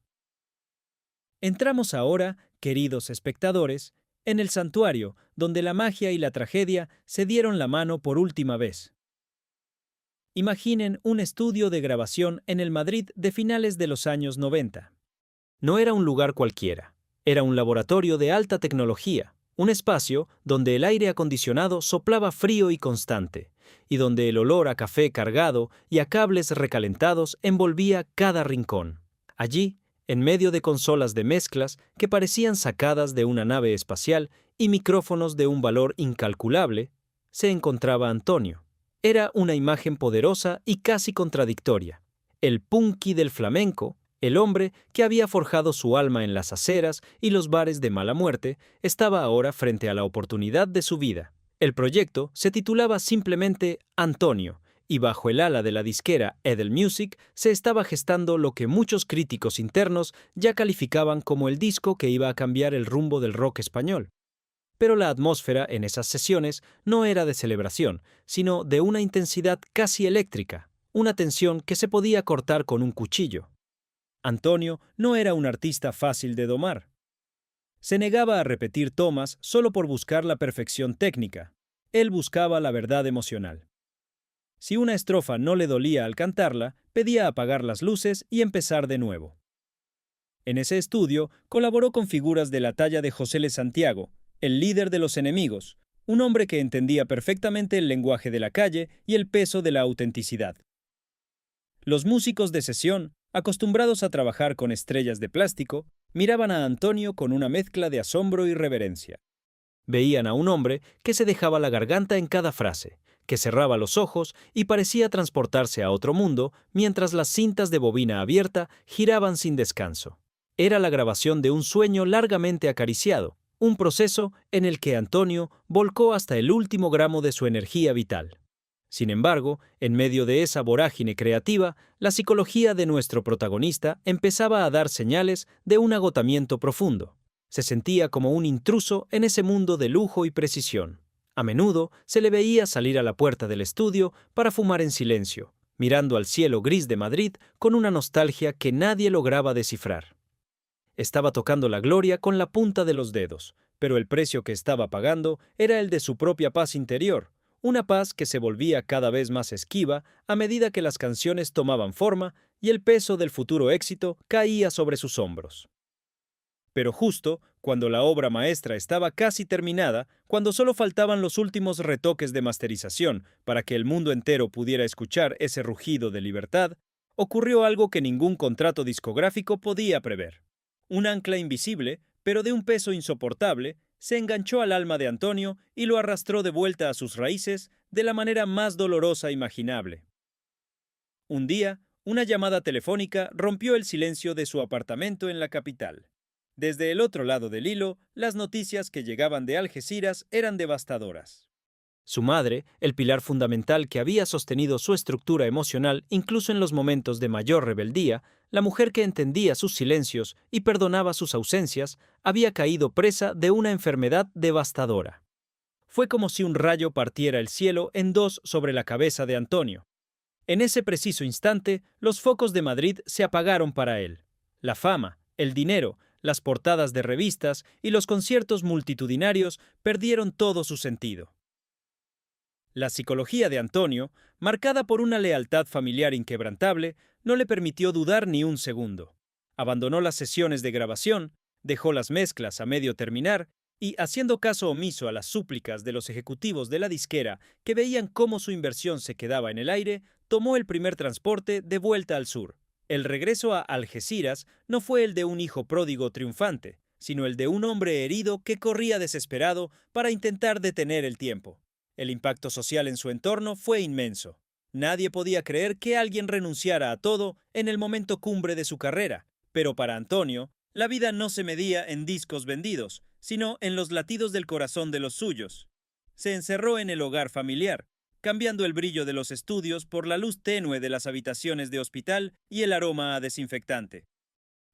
Entramos ahora, queridos espectadores, en el santuario, donde la magia y la tragedia se dieron la mano por última vez. Imaginen un estudio de grabación en el Madrid de finales de los años 90. No era un lugar cualquiera, era un laboratorio de alta tecnología, un espacio donde el aire acondicionado soplaba frío y constante, y donde el olor a café cargado y a cables recalentados envolvía cada rincón. Allí, en medio de consolas de mezclas que parecían sacadas de una nave espacial y micrófonos de un valor incalculable, se encontraba Antonio. Era una imagen poderosa y casi contradictoria. El punky del flamenco, el hombre que había forjado su alma en las aceras y los bares de mala muerte, estaba ahora frente a la oportunidad de su vida. El proyecto se titulaba simplemente Antonio, y bajo el ala de la disquera Edel Music se estaba gestando lo que muchos críticos internos ya calificaban como el disco que iba a cambiar el rumbo del rock español. Pero la atmósfera en esas sesiones no era de celebración, sino de una intensidad casi eléctrica, una tensión que se podía cortar con un cuchillo. Antonio no era un artista fácil de domar. Se negaba a repetir tomas solo por buscar la perfección técnica. Él buscaba la verdad emocional. Si una estrofa no le dolía al cantarla, pedía apagar las luces y empezar de nuevo. En ese estudio colaboró con figuras de la talla de José L. Santiago, el líder de Los Enemigos, un hombre que entendía perfectamente el lenguaje de la calle y el peso de la autenticidad. Los músicos de sesión, acostumbrados a trabajar con estrellas de plástico, miraban a Antonio con una mezcla de asombro y reverencia. Veían a un hombre que se dejaba la garganta en cada frase, que cerraba los ojos y parecía transportarse a otro mundo mientras las cintas de bobina abierta giraban sin descanso. Era la grabación de un sueño largamente acariciado, un proceso en el que Antonio volcó hasta el último gramo de su energía vital. Sin embargo, en medio de esa vorágine creativa, la psicología de nuestro protagonista empezaba a dar señales de un agotamiento profundo. Se sentía como un intruso en ese mundo de lujo y precisión. A menudo se le veía salir a la puerta del estudio para fumar en silencio, mirando al cielo gris de Madrid con una nostalgia que nadie lograba descifrar. Estaba tocando la gloria con la punta de los dedos, pero el precio que estaba pagando era el de su propia paz interior, una paz que se volvía cada vez más esquiva a medida que las canciones tomaban forma y el peso del futuro éxito caía sobre sus hombros. Pero justo cuando la obra maestra estaba casi terminada, cuando solo faltaban los últimos retoques de masterización para que el mundo entero pudiera escuchar ese rugido de libertad, ocurrió algo que ningún contrato discográfico podía prever. Un ancla invisible, pero de un peso insoportable, se enganchó al alma de Antonio y lo arrastró de vuelta a sus raíces de la manera más dolorosa imaginable. Un día, una llamada telefónica rompió el silencio de su apartamento en la capital. Desde el otro lado del hilo, las noticias que llegaban de Algeciras eran devastadoras. Su madre, el pilar fundamental que había sostenido su estructura emocional incluso en los momentos de mayor rebeldía, la mujer que entendía sus silencios y perdonaba sus ausencias, había caído presa de una enfermedad devastadora. Fue como si un rayo partiera el cielo en dos sobre la cabeza de Antonio. En ese preciso instante, los focos de Madrid se apagaron para él. La fama, el dinero, las portadas de revistas y los conciertos multitudinarios perdieron todo su sentido. La psicología de Antonio, marcada por una lealtad familiar inquebrantable, no le permitió dudar ni un segundo. Abandonó las sesiones de grabación, dejó las mezclas a medio terminar y, haciendo caso omiso a las súplicas de los ejecutivos de la disquera que veían cómo su inversión se quedaba en el aire, tomó el primer transporte de vuelta al sur. El regreso a Algeciras no fue el de un hijo pródigo triunfante, sino el de un hombre herido que corría desesperado para intentar detener el tiempo. El impacto social en su entorno fue inmenso. Nadie podía creer que alguien renunciara a todo en el momento cumbre de su carrera, pero para Antonio, la vida no se medía en discos vendidos, sino en los latidos del corazón de los suyos. Se encerró en el hogar familiar, cambiando el brillo de los estudios por la luz tenue de las habitaciones de hospital y el aroma a desinfectante.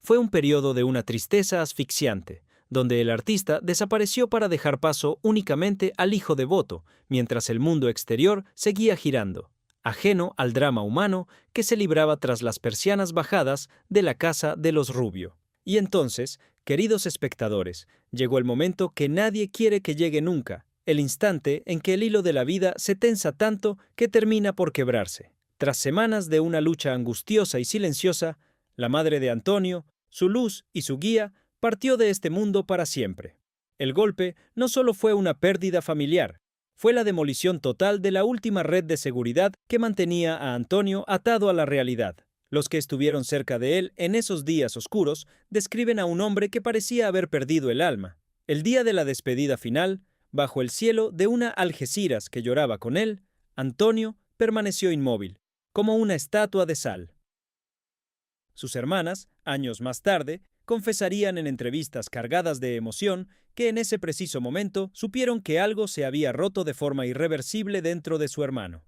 Fue un periodo de una tristeza asfixiante, donde el artista desapareció para dejar paso únicamente al hijo devoto, mientras el mundo exterior seguía girando, ajeno al drama humano que se libraba tras las persianas bajadas de la casa de los Rubio. Y entonces, queridos espectadores, llegó el momento que nadie quiere que llegue nunca, el instante en que el hilo de la vida se tensa tanto que termina por quebrarse. Tras semanas de una lucha angustiosa y silenciosa, la madre de Antonio, su luz y su guía, partió de este mundo para siempre. El golpe no solo fue una pérdida familiar, fue la demolición total de la última red de seguridad que mantenía a Antonio atado a la realidad. Los que estuvieron cerca de él en esos días oscuros describen a un hombre que parecía haber perdido el alma. El día de la despedida final, bajo el cielo de una Algeciras que lloraba con él, Antonio permaneció inmóvil, como una estatua de sal. Sus hermanas, años más tarde, confesarían en entrevistas cargadas de emoción que en ese preciso momento supieron que algo se había roto de forma irreversible dentro de su hermano.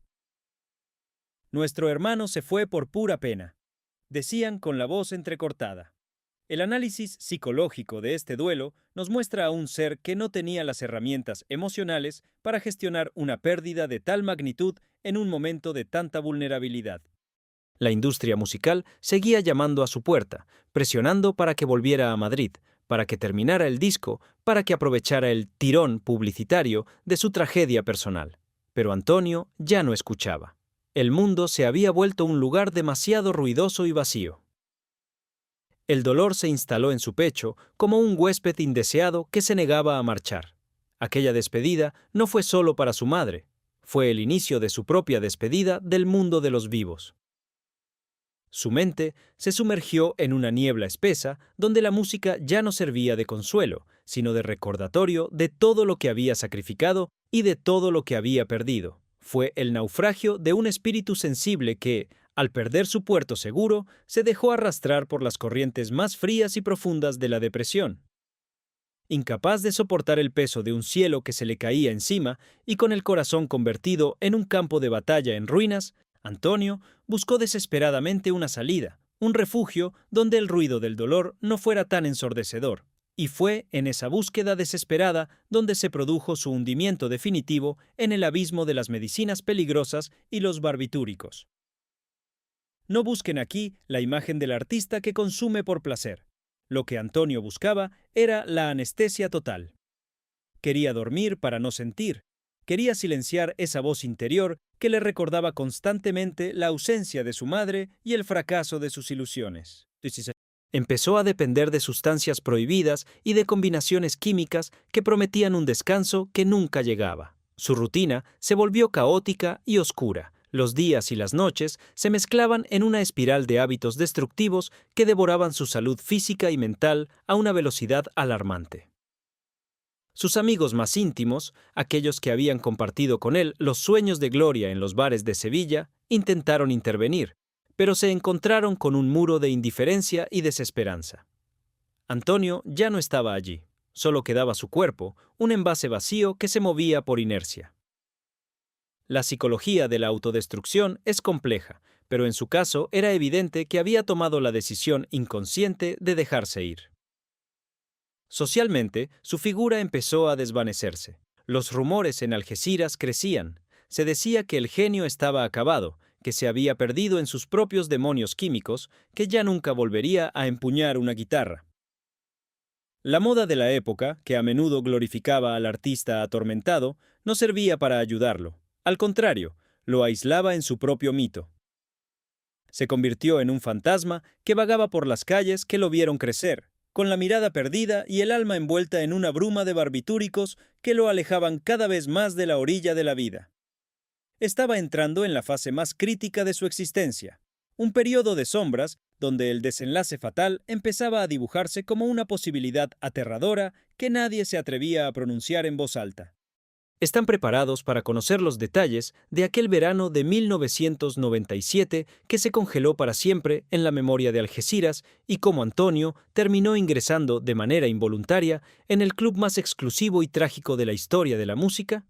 Nuestro hermano se fue por pura pena, decían con la voz entrecortada. El análisis psicológico de este duelo nos muestra a un ser que no tenía las herramientas emocionales para gestionar una pérdida de tal magnitud en un momento de tanta vulnerabilidad. La industria musical seguía llamando a su puerta, presionando para que volviera a Madrid, para que terminara el disco, para que aprovechara el tirón publicitario de su tragedia personal. Pero Antonio ya no escuchaba. El mundo se había vuelto un lugar demasiado ruidoso y vacío. El dolor se instaló en su pecho como un huésped indeseado que se negaba a marchar. Aquella despedida no fue solo para su madre, fue el inicio de su propia despedida del mundo de los vivos. Su mente se sumergió en una niebla espesa donde la música ya no servía de consuelo, sino de recordatorio de todo lo que había sacrificado y de todo lo que había perdido. Fue el naufragio de un espíritu sensible que, al perder su puerto seguro, se dejó arrastrar por las corrientes más frías y profundas de la depresión. Incapaz de soportar el peso de un cielo que se le caía encima y con el corazón convertido en un campo de batalla en ruinas, Antonio buscó desesperadamente una salida, un refugio donde el ruido del dolor no fuera tan ensordecedor, y fue en esa búsqueda desesperada donde se produjo su hundimiento definitivo en el abismo de las medicinas peligrosas y los barbitúricos. No busquen aquí la imagen del artista que consume por placer. Lo que Antonio buscaba era la anestesia total. Quería dormir para no sentir. Quería silenciar esa voz interior que le recordaba constantemente la ausencia de su madre y el fracaso de sus ilusiones. Empezó a depender de sustancias prohibidas y de combinaciones químicas que prometían un descanso que nunca llegaba. Su rutina se volvió caótica y oscura. Los días y las noches se mezclaban en una espiral de hábitos destructivos que devoraban su salud física y mental a una velocidad alarmante. Sus amigos más íntimos, aquellos que habían compartido con él los sueños de gloria en los bares de Sevilla, intentaron intervenir, pero se encontraron con un muro de indiferencia y desesperanza. Antonio ya no estaba allí, solo quedaba su cuerpo, un envase vacío que se movía por inercia. La psicología de la autodestrucción es compleja, pero en su caso era evidente que había tomado la decisión inconsciente de dejarse ir. Socialmente, su figura empezó a desvanecerse. Los rumores en Algeciras crecían. Se decía que el genio estaba acabado, que se había perdido en sus propios demonios químicos, que ya nunca volvería a empuñar una guitarra. La moda de la época, que a menudo glorificaba al artista atormentado, no servía para ayudarlo. Al contrario, lo aislaba en su propio mito. Se convirtió en un fantasma que vagaba por las calles que lo vieron crecer, con la mirada perdida y el alma envuelta en una bruma de barbitúricos que lo alejaban cada vez más de la orilla de la vida. Estaba entrando en la fase más crítica de su existencia, un periodo de sombras donde el desenlace fatal empezaba a dibujarse como una posibilidad aterradora que nadie se atrevía a pronunciar en voz alta. ¿Están preparados para conocer los detalles de aquel verano de 1997 que se congeló para siempre en la memoria de Algeciras y cómo Antonio terminó ingresando de manera involuntaria en el club más exclusivo y trágico de la historia de la música?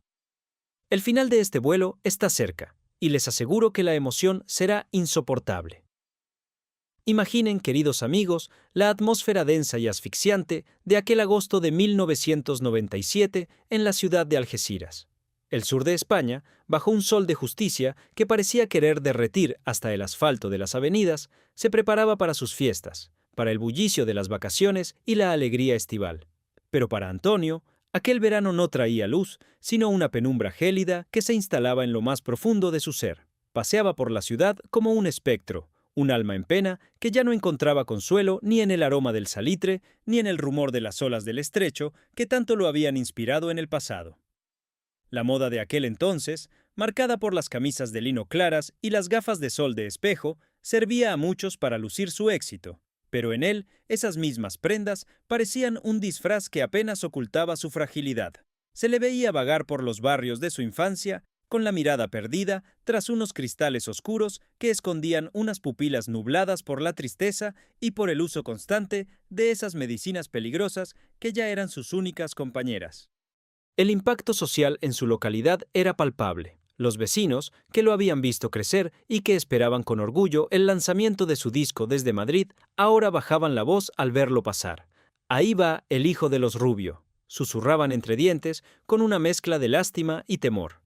El final de este vuelo está cerca, y les aseguro que la emoción será insoportable. Imaginen, queridos amigos, la atmósfera densa y asfixiante de aquel agosto de 1997 en la ciudad de Algeciras. El sur de España, bajo un sol de justicia que parecía querer derretir hasta el asfalto de las avenidas, se preparaba para sus fiestas, para el bullicio de las vacaciones y la alegría estival. Pero para Antonio, aquel verano no traía luz, sino una penumbra gélida que se instalaba en lo más profundo de su ser. Paseaba por la ciudad como un espectro, un alma en pena que ya no encontraba consuelo ni en el aroma del salitre, ni en el rumor de las olas del estrecho que tanto lo habían inspirado en el pasado. La moda de aquel entonces, marcada por las camisas de lino claras y las gafas de sol de espejo, servía a muchos para lucir su éxito, pero en él esas mismas prendas parecían un disfraz que apenas ocultaba su fragilidad. Se le veía vagar por los barrios de su infancia, con la mirada perdida tras unos cristales oscuros que escondían unas pupilas nubladas por la tristeza y por el uso constante de esas medicinas peligrosas que ya eran sus únicas compañeras. El impacto social en su localidad era palpable. Los vecinos, que lo habían visto crecer y que esperaban con orgullo el lanzamiento de su disco desde Madrid, ahora bajaban la voz al verlo pasar. «Ahí va el hijo de los Rubio», susurraban entre dientes con una mezcla de lástima y temor.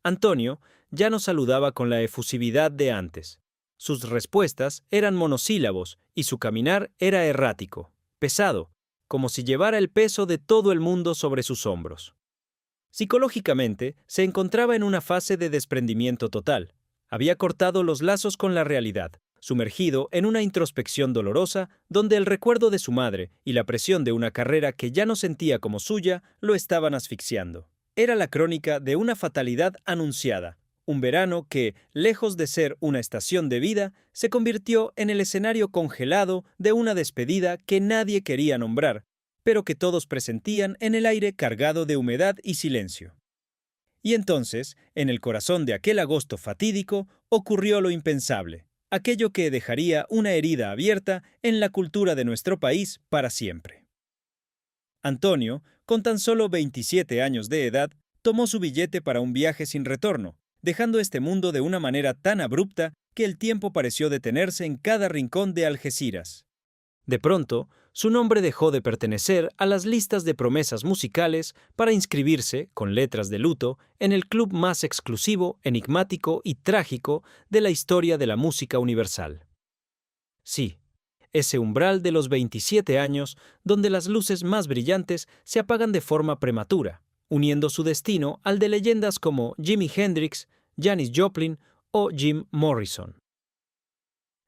Antonio ya no saludaba con la efusividad de antes. Sus respuestas eran monosílabos y su caminar era errático, pesado, como si llevara el peso de todo el mundo sobre sus hombros. Psicológicamente, se encontraba en una fase de desprendimiento total. Había cortado los lazos con la realidad, sumergido en una introspección dolorosa donde el recuerdo de su madre y la presión de una carrera que ya no sentía como suya lo estaban asfixiando. Era la crónica de una fatalidad anunciada, un verano que, lejos de ser una estación de vida, se convirtió en el escenario congelado de una despedida que nadie quería nombrar, pero que todos presentían en el aire cargado de humedad y silencio. Y entonces, en el corazón de aquel agosto fatídico, ocurrió lo impensable, aquello que dejaría una herida abierta en la cultura de nuestro país para siempre. Antonio, con tan solo 27 años de edad, tomó su billete para un viaje sin retorno, dejando este mundo de una manera tan abrupta que el tiempo pareció detenerse en cada rincón de Algeciras. De pronto, su nombre dejó de pertenecer a las listas de promesas musicales para inscribirse, con letras de luto, en el club más exclusivo, enigmático y trágico de la historia de la música universal. Sí, ese umbral de los 27 años donde las luces más brillantes se apagan de forma prematura, uniendo su destino al de leyendas como Jimi Hendrix, Janis Joplin o Jim Morrison.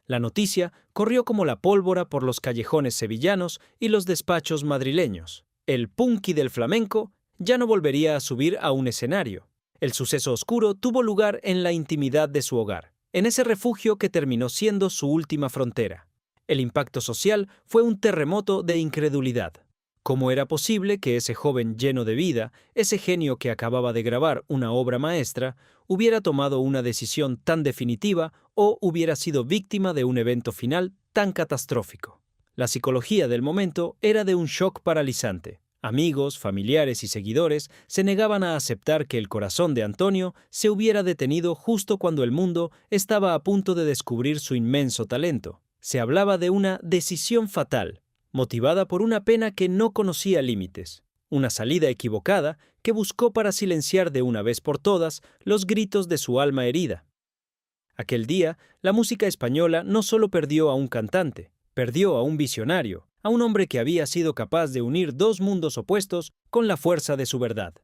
La noticia corrió como la pólvora por los callejones sevillanos y los despachos madrileños. El punky del flamenco ya no volvería a subir a un escenario. El suceso oscuro tuvo lugar en la intimidad de su hogar, en ese refugio que terminó siendo su última frontera. El impacto social fue un terremoto de incredulidad. ¿Cómo era posible que ese joven lleno de vida, ese genio que acababa de grabar una obra maestra, hubiera tomado una decisión tan definitiva o hubiera sido víctima de un evento final tan catastrófico? La psicología del momento era de un shock paralizante. Amigos, familiares y seguidores se negaban a aceptar que el corazón de Antonio se hubiera detenido justo cuando el mundo estaba a punto de descubrir su inmenso talento. Se hablaba de una decisión fatal, motivada por una pena que no conocía límites, una salida equivocada que buscó para silenciar de una vez por todas los gritos de su alma herida. Aquel día, la música española no solo perdió a un cantante, perdió a un visionario, a un hombre que había sido capaz de unir dos mundos opuestos con la fuerza de su verdad.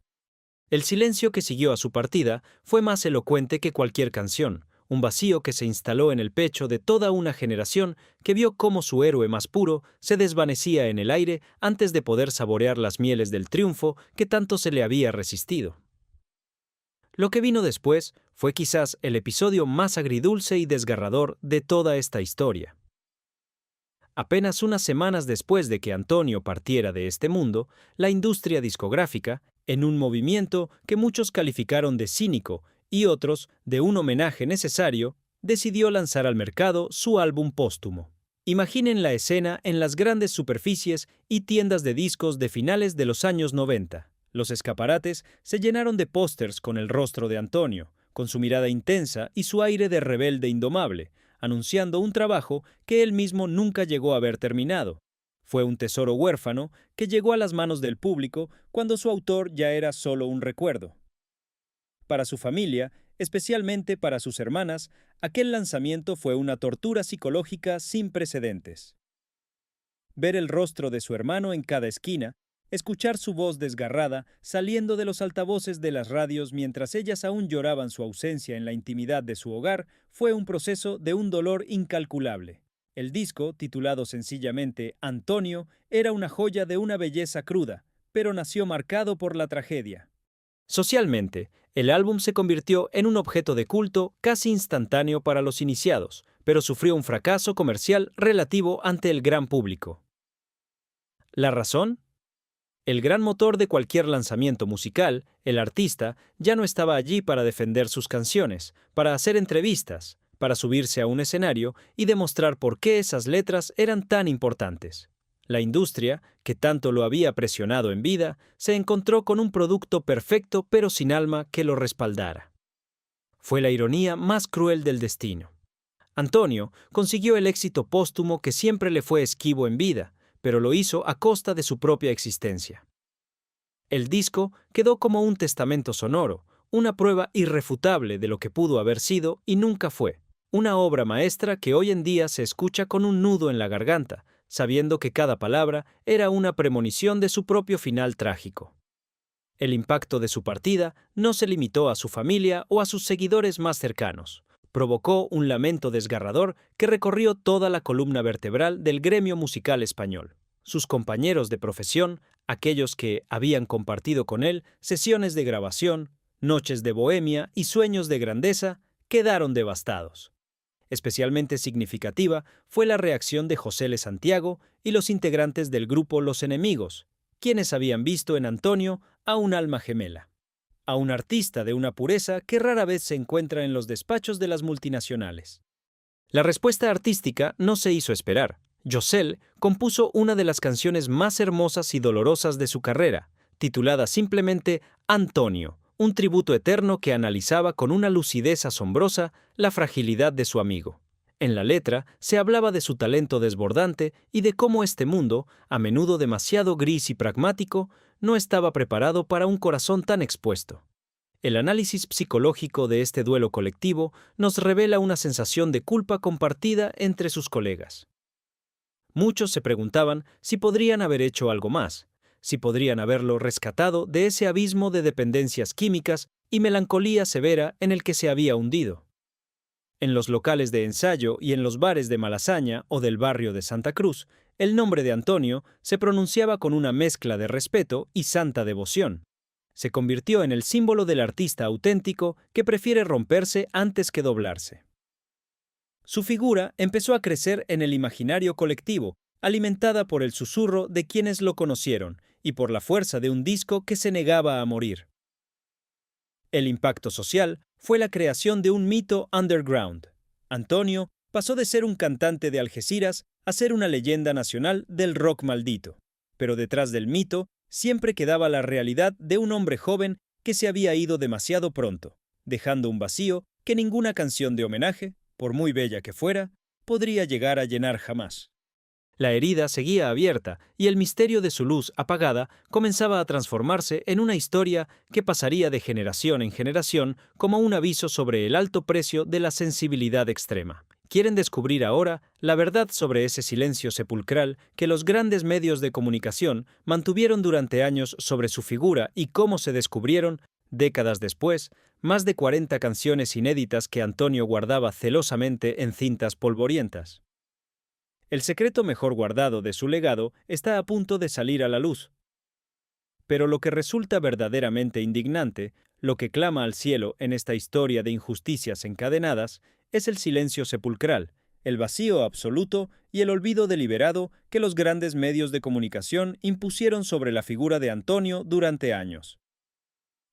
El silencio que siguió a su partida fue más elocuente que cualquier canción, un vacío que se instaló en el pecho de toda una generación que vio cómo su héroe más puro se desvanecía en el aire antes de poder saborear las mieles del triunfo que tanto se le había resistido. Lo que vino después fue quizás el episodio más agridulce y desgarrador de toda esta historia. Apenas unas semanas después de que Antonio partiera de este mundo, la industria discográfica, en un movimiento que muchos calificaron de cínico y otros de un homenaje necesario, decidió lanzar al mercado su álbum póstumo. Imaginen la escena en las grandes superficies y tiendas de discos de finales de los años 90. Los escaparates se llenaron de pósters con el rostro de Antonio, con su mirada intensa y su aire de rebelde indomable, anunciando un trabajo que él mismo nunca llegó a haber terminado. Fue un tesoro huérfano que llegó a las manos del público cuando su autor ya era solo un recuerdo. Para su familia, especialmente para sus hermanas, aquel lanzamiento fue una tortura psicológica sin precedentes. Ver el rostro de su hermano en cada esquina, escuchar su voz desgarrada saliendo de los altavoces de las radios mientras ellas aún lloraban su ausencia en la intimidad de su hogar, fue un proceso de un dolor incalculable. El disco, titulado sencillamente Antonio, era una joya de una belleza cruda, pero nació marcado por la tragedia. Socialmente, el álbum se convirtió en un objeto de culto casi instantáneo para los iniciados, pero sufrió un fracaso comercial relativo ante el gran público. ¿La razón? El gran motor de cualquier lanzamiento musical, el artista, ya no estaba allí para defender sus canciones, para hacer entrevistas, para subirse a un escenario y demostrar por qué esas letras eran tan importantes. La industria, que tanto lo había presionado en vida, se encontró con un producto perfecto pero sin alma que lo respaldara. Fue la ironía más cruel del destino. Antonio consiguió el éxito póstumo que siempre le fue esquivo en vida, pero lo hizo a costa de su propia existencia. El disco quedó como un testamento sonoro, una prueba irrefutable de lo que pudo haber sido y nunca fue, una obra maestra que hoy en día se escucha con un nudo en la garganta, sabiendo que cada palabra era una premonición de su propio final trágico. El impacto de su partida no se limitó a su familia o a sus seguidores más cercanos. Provocó un lamento desgarrador que recorrió toda la columna vertebral del gremio musical español. Sus compañeros de profesión, aquellos que habían compartido con él sesiones de grabación, noches de bohemia y sueños de grandeza, quedaron devastados. Especialmente significativa fue la reacción de José L. Santiago y los integrantes del grupo Los Enemigos, quienes habían visto en Antonio a un alma gemela, a un artista de una pureza que rara vez se encuentra en los despachos de las multinacionales. La respuesta artística no se hizo esperar. Josell compuso una de las canciones más hermosas y dolorosas de su carrera, titulada simplemente Antonio, un tributo eterno que analizaba con una lucidez asombrosa la fragilidad de su amigo. En la letra se hablaba de su talento desbordante y de cómo este mundo, a menudo demasiado gris y pragmático, no estaba preparado para un corazón tan expuesto. El análisis psicológico de este duelo colectivo nos revela una sensación de culpa compartida entre sus colegas. Muchos se preguntaban si podrían haber hecho algo más, si podrían haberlo rescatado de ese abismo de dependencias químicas y melancolía severa en el que se había hundido. En los locales de ensayo y en los bares de Malasaña o del barrio de Santa Cruz, el nombre de Antonio se pronunciaba con una mezcla de respeto y santa devoción. Se convirtió en el símbolo del artista auténtico que prefiere romperse antes que doblarse. Su figura empezó a crecer en el imaginario colectivo, alimentada por el susurro de quienes lo conocieron y por la fuerza de un disco que se negaba a morir. El impacto social fue la creación de un mito underground. Antonio pasó de ser un cantante de Algeciras a ser una leyenda nacional del rock maldito. Pero detrás del mito siempre quedaba la realidad de un hombre joven que se había ido demasiado pronto, dejando un vacío que ninguna canción de homenaje, por muy bella que fuera, podría llegar a llenar jamás. La herida seguía abierta y el misterio de su luz apagada comenzaba a transformarse en una historia que pasaría de generación en generación como un aviso sobre el alto precio de la sensibilidad extrema. ¿Quieren descubrir ahora la verdad sobre ese silencio sepulcral que los grandes medios de comunicación mantuvieron durante años sobre su figura y cómo se descubrieron, décadas después, más de 40 canciones inéditas que Antonio guardaba celosamente en cintas polvorientas? El secreto mejor guardado de su legado está a punto de salir a la luz. Pero lo que resulta verdaderamente indignante, lo que clama al cielo en esta historia de injusticias encadenadas, es el silencio sepulcral, el vacío absoluto y el olvido deliberado que los grandes medios de comunicación impusieron sobre la figura de Antonio durante años.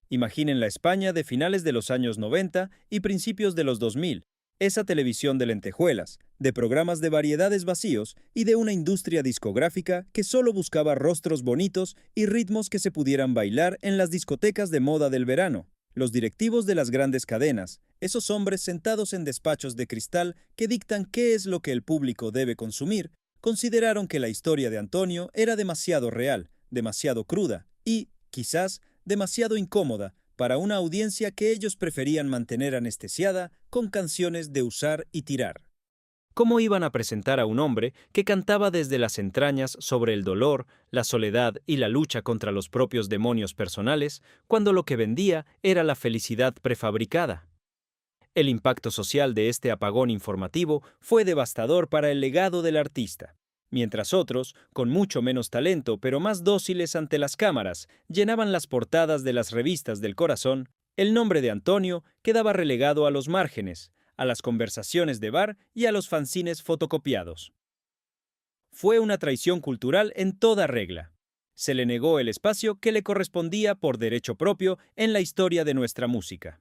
Imaginen la España de finales de los años 90 y principios de los 2000, esa televisión de lentejuelas, de programas de variedades vacíos y de una industria discográfica que solo buscaba rostros bonitos y ritmos que se pudieran bailar en las discotecas de moda del verano. Los directivos de las grandes cadenas, Esos hombres sentados en despachos de cristal que dictan qué es lo que el público debe consumir, consideraron que la historia de Antonio era demasiado real, demasiado cruda y, quizás, demasiado incómoda para una audiencia que ellos preferían mantener anestesiada con canciones de usar y tirar. ¿Cómo iban a presentar a un hombre que cantaba desde las entrañas sobre el dolor, la soledad y la lucha contra los propios demonios personales, cuando lo que vendía era la felicidad prefabricada? El impacto social de este apagón informativo fue devastador para el legado del artista. Mientras otros, con mucho menos talento pero más dóciles ante las cámaras, llenaban las portadas de las revistas del corazón, el nombre de Antonio quedaba relegado a los márgenes, a las conversaciones de bar y a los fanzines fotocopiados. Fue una traición cultural en toda regla. Se le negó el espacio que le correspondía por derecho propio en la historia de nuestra música.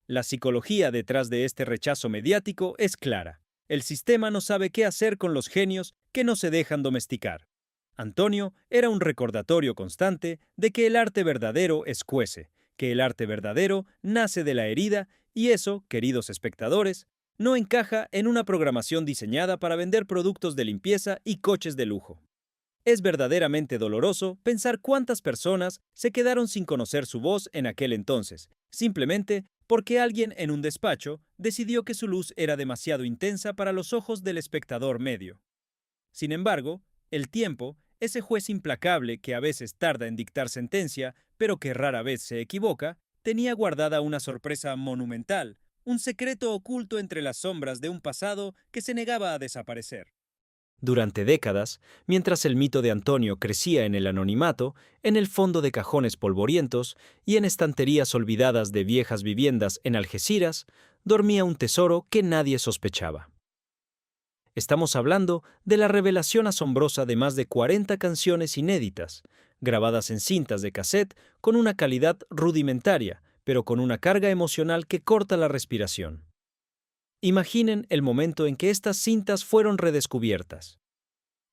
La psicología detrás de este rechazo mediático es clara. El sistema no sabe qué hacer con los genios que no se dejan domesticar. Antonio era un recordatorio constante de que el arte verdadero escuece, que el arte verdadero nace de la herida y eso, queridos espectadores, no encaja en una programación diseñada para vender productos de limpieza y coches de lujo. Es verdaderamente doloroso pensar cuántas personas se quedaron sin conocer su voz en aquel entonces, simplemente porque alguien en un despacho decidió que su luz era demasiado intensa para los ojos del espectador medio. Sin embargo, el tiempo, ese juez implacable que a veces tarda en dictar sentencia, pero que rara vez se equivoca, tenía guardada una sorpresa monumental, un secreto oculto entre las sombras de un pasado que se negaba a desaparecer. Durante décadas, mientras el mito de Antonio crecía en el anonimato, en el fondo de cajones polvorientos y en estanterías olvidadas de viejas viviendas en Algeciras, dormía un tesoro que nadie sospechaba. Estamos hablando de la revelación asombrosa de más de 40 canciones inéditas, grabadas en cintas de cassette con una calidad rudimentaria, pero con una carga emocional que corta la respiración. Imaginen el momento en que estas cintas fueron redescubiertas.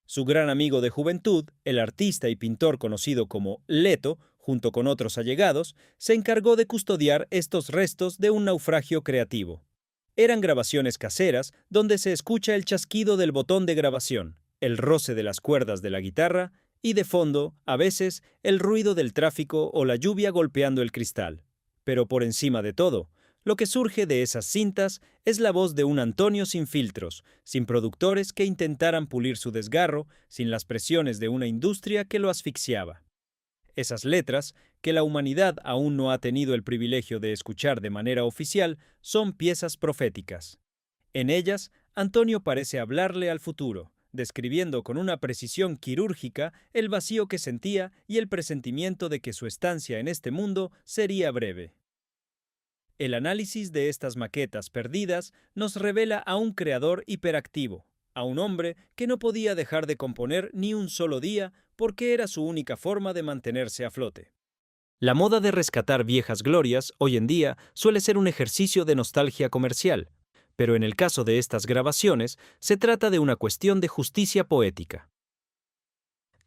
Su gran amigo de juventud, el artista y pintor conocido como Leto, junto con otros allegados, se encargó de custodiar estos restos de un naufragio creativo. Eran grabaciones caseras donde se escucha el chasquido del botón de grabación, el roce de las cuerdas de la guitarra y de fondo, a veces, el ruido del tráfico o la lluvia golpeando el cristal. Pero por encima de todo, lo que surge de esas cintas es la voz de un Antonio sin filtros, sin productores que intentaran pulir su desgarro, sin las presiones de una industria que lo asfixiaba. Esas letras, que la humanidad aún no ha tenido el privilegio de escuchar de manera oficial, son piezas proféticas. En ellas, Antonio parece hablarle al futuro, describiendo con una precisión quirúrgica el vacío que sentía y el presentimiento de que su estancia en este mundo sería breve. El análisis de estas maquetas perdidas nos revela a un creador hiperactivo, a un hombre que no podía dejar de componer ni un solo día porque era su única forma de mantenerse a flote. La moda de rescatar viejas glorias hoy en día suele ser un ejercicio de nostalgia comercial, pero en el caso de estas grabaciones se trata de una cuestión de justicia poética.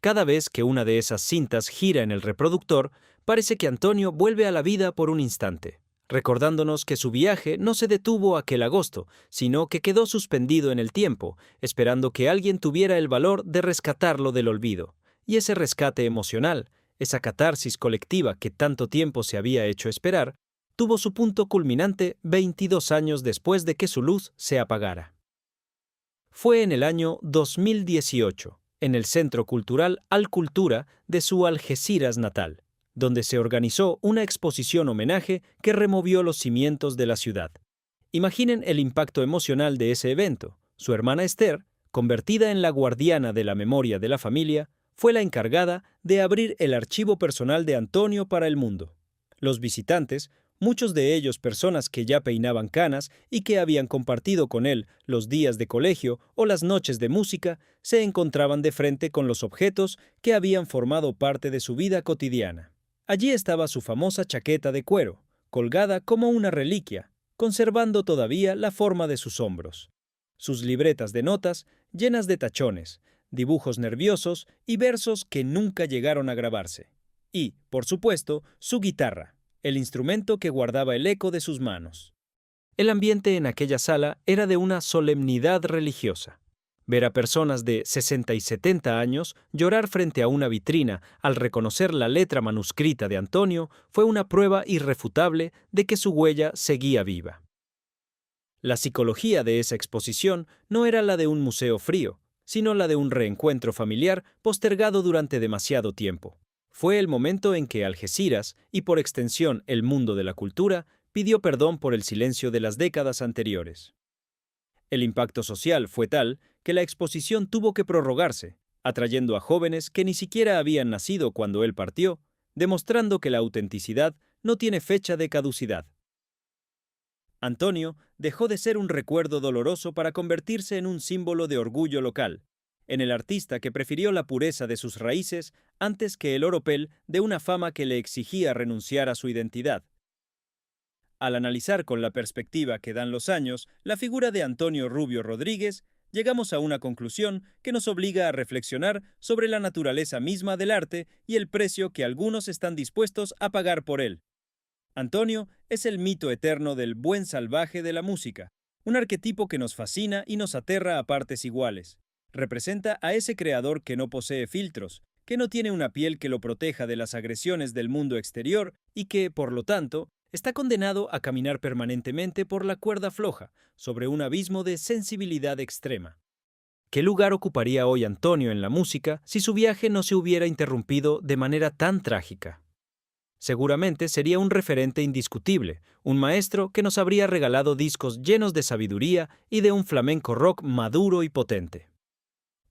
Cada vez que una de esas cintas gira en el reproductor, parece que Antonio vuelve a la vida por un instante, recordándonos que su viaje no se detuvo aquel agosto, sino que quedó suspendido en el tiempo, esperando que alguien tuviera el valor de rescatarlo del olvido. Y ese rescate emocional, esa catarsis colectiva que tanto tiempo se había hecho esperar, tuvo su punto culminante 22 años después de que su luz se apagara. Fue en el año 2018, en el Centro Cultural Alcultura de su Algeciras natal, donde se organizó una exposición homenaje que removió los cimientos de la ciudad. Imaginen el impacto emocional de ese evento. Su hermana Esther, convertida en la guardiana de la memoria de la familia, fue la encargada de abrir el archivo personal de Antonio para el mundo. Los visitantes, muchos de ellos personas que ya peinaban canas y que habían compartido con él los días de colegio o las noches de música, se encontraban de frente con los objetos que habían formado parte de su vida cotidiana. Allí estaba su famosa chaqueta de cuero, colgada como una reliquia, conservando todavía la forma de sus hombros. Sus libretas de notas, llenas de tachones, dibujos nerviosos y versos que nunca llegaron a grabarse. Y, por supuesto, su guitarra, el instrumento que guardaba el eco de sus manos. El ambiente en aquella sala era de una solemnidad religiosa. Ver a personas de 60 y 70 años llorar frente a una vitrina al reconocer la letra manuscrita de Antonio fue una prueba irrefutable de que su huella seguía viva. La psicología de esa exposición no era la de un museo frío, sino la de un reencuentro familiar postergado durante demasiado tiempo. Fue el momento en que Algeciras, y por extensión el mundo de la cultura, pidió perdón por el silencio de las décadas anteriores. El impacto social fue tal que la exposición tuvo que prorrogarse, atrayendo a jóvenes que ni siquiera habían nacido cuando él partió, demostrando que la autenticidad no tiene fecha de caducidad. Antonio dejó de ser un recuerdo doloroso para convertirse en un símbolo de orgullo local, en el artista que prefirió la pureza de sus raíces antes que el oropel de una fama que le exigía renunciar a su identidad. Al analizar con la perspectiva que dan los años la figura de Antonio Rubio Rodríguez, llegamos a una conclusión que nos obliga a reflexionar sobre la naturaleza misma del arte y el precio que algunos están dispuestos a pagar por él. Antonio es el mito eterno del buen salvaje de la música, un arquetipo que nos fascina y nos aterra a partes iguales. Representa a ese creador que no posee filtros, que no tiene una piel que lo proteja de las agresiones del mundo exterior y que, por lo tanto, está condenado a caminar permanentemente por la cuerda floja, sobre un abismo de sensibilidad extrema. ¿Qué lugar ocuparía hoy Antonio en la música si su viaje no se hubiera interrumpido de manera tan trágica? Seguramente sería un referente indiscutible, un maestro que nos habría regalado discos llenos de sabiduría y de un flamenco rock maduro y potente.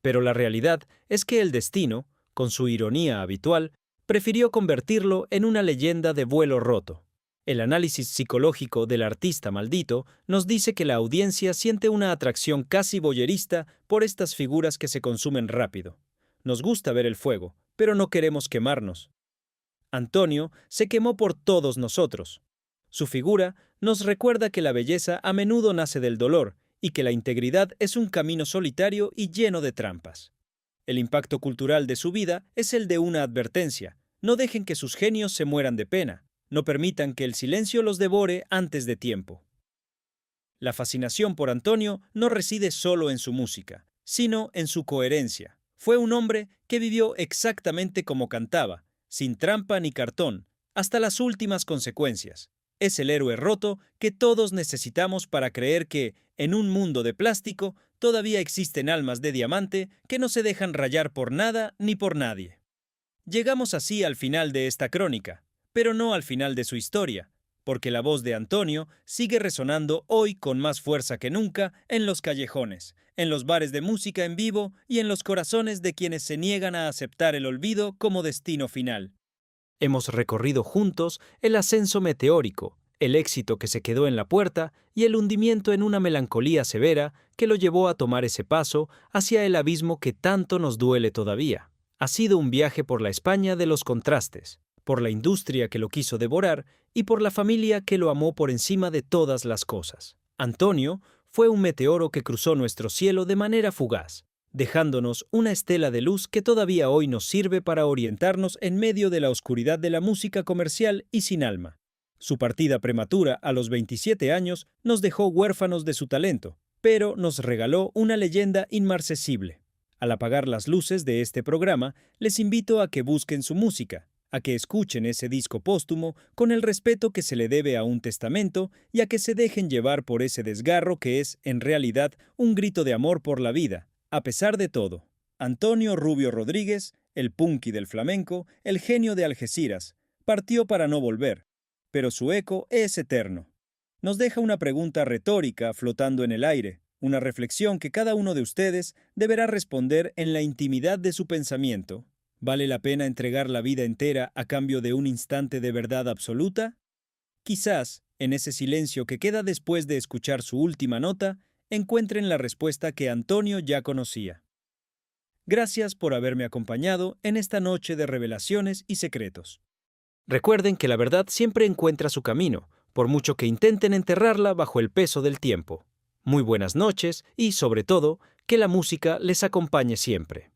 Pero la realidad es que el destino, con su ironía habitual, prefirió convertirlo en una leyenda de vuelo roto. El análisis psicológico del artista maldito nos dice que la audiencia siente una atracción casi voyerista por estas figuras que se consumen rápido. Nos gusta ver el fuego, pero no queremos quemarnos. Antonio se quemó por todos nosotros. Su figura nos recuerda que la belleza a menudo nace del dolor y que la integridad es un camino solitario y lleno de trampas. El impacto cultural de su vida es el de una advertencia. No dejen que sus genios se mueran de pena. No permitan que el silencio los devore antes de tiempo. La fascinación por Antonio no reside solo en su música, sino en su coherencia. Fue un hombre que vivió exactamente como cantaba, sin trampa ni cartón, hasta las últimas consecuencias. Es el héroe roto que todos necesitamos para creer que, en un mundo de plástico, todavía existen almas de diamante que no se dejan rayar por nada ni por nadie. Llegamos así al final de esta crónica, pero no al final de su historia, porque la voz de Antonio sigue resonando hoy con más fuerza que nunca en los callejones, en los bares de música en vivo y en los corazones de quienes se niegan a aceptar el olvido como destino final. Hemos recorrido juntos el ascenso meteórico, el éxito que se quedó en la puerta y el hundimiento en una melancolía severa que lo llevó a tomar ese paso hacia el abismo que tanto nos duele todavía. Ha sido un viaje por la España de los contrastes, por la industria que lo quiso devorar y por la familia que lo amó por encima de todas las cosas. Antonio fue un meteoro que cruzó nuestro cielo de manera fugaz, dejándonos una estela de luz que todavía hoy nos sirve para orientarnos en medio de la oscuridad de la música comercial y sin alma. Su partida prematura a los 27 años nos dejó huérfanos de su talento, pero nos regaló una leyenda inmarcesible. Al apagar las luces de este programa, les invito a que busquen su música, a que escuchen ese disco póstumo con el respeto que se le debe a un testamento y a que se dejen llevar por ese desgarro que es, en realidad, un grito de amor por la vida, a pesar de todo. Antonio Rubio Rodríguez, el punky del flamenco, el genio de Algeciras, partió para no volver, pero su eco es eterno. Nos deja una pregunta retórica flotando en el aire, una reflexión que cada uno de ustedes deberá responder en la intimidad de su pensamiento. ¿Vale la pena entregar la vida entera a cambio de un instante de verdad absoluta? Quizás, en ese silencio que queda después de escuchar su última nota, encuentren la respuesta que Antonio ya conocía. Gracias por haberme acompañado en esta noche de revelaciones y secretos. Recuerden que la verdad siempre encuentra su camino, por mucho que intenten enterrarla bajo el peso del tiempo. Muy buenas noches y, sobre todo, que la música les acompañe siempre.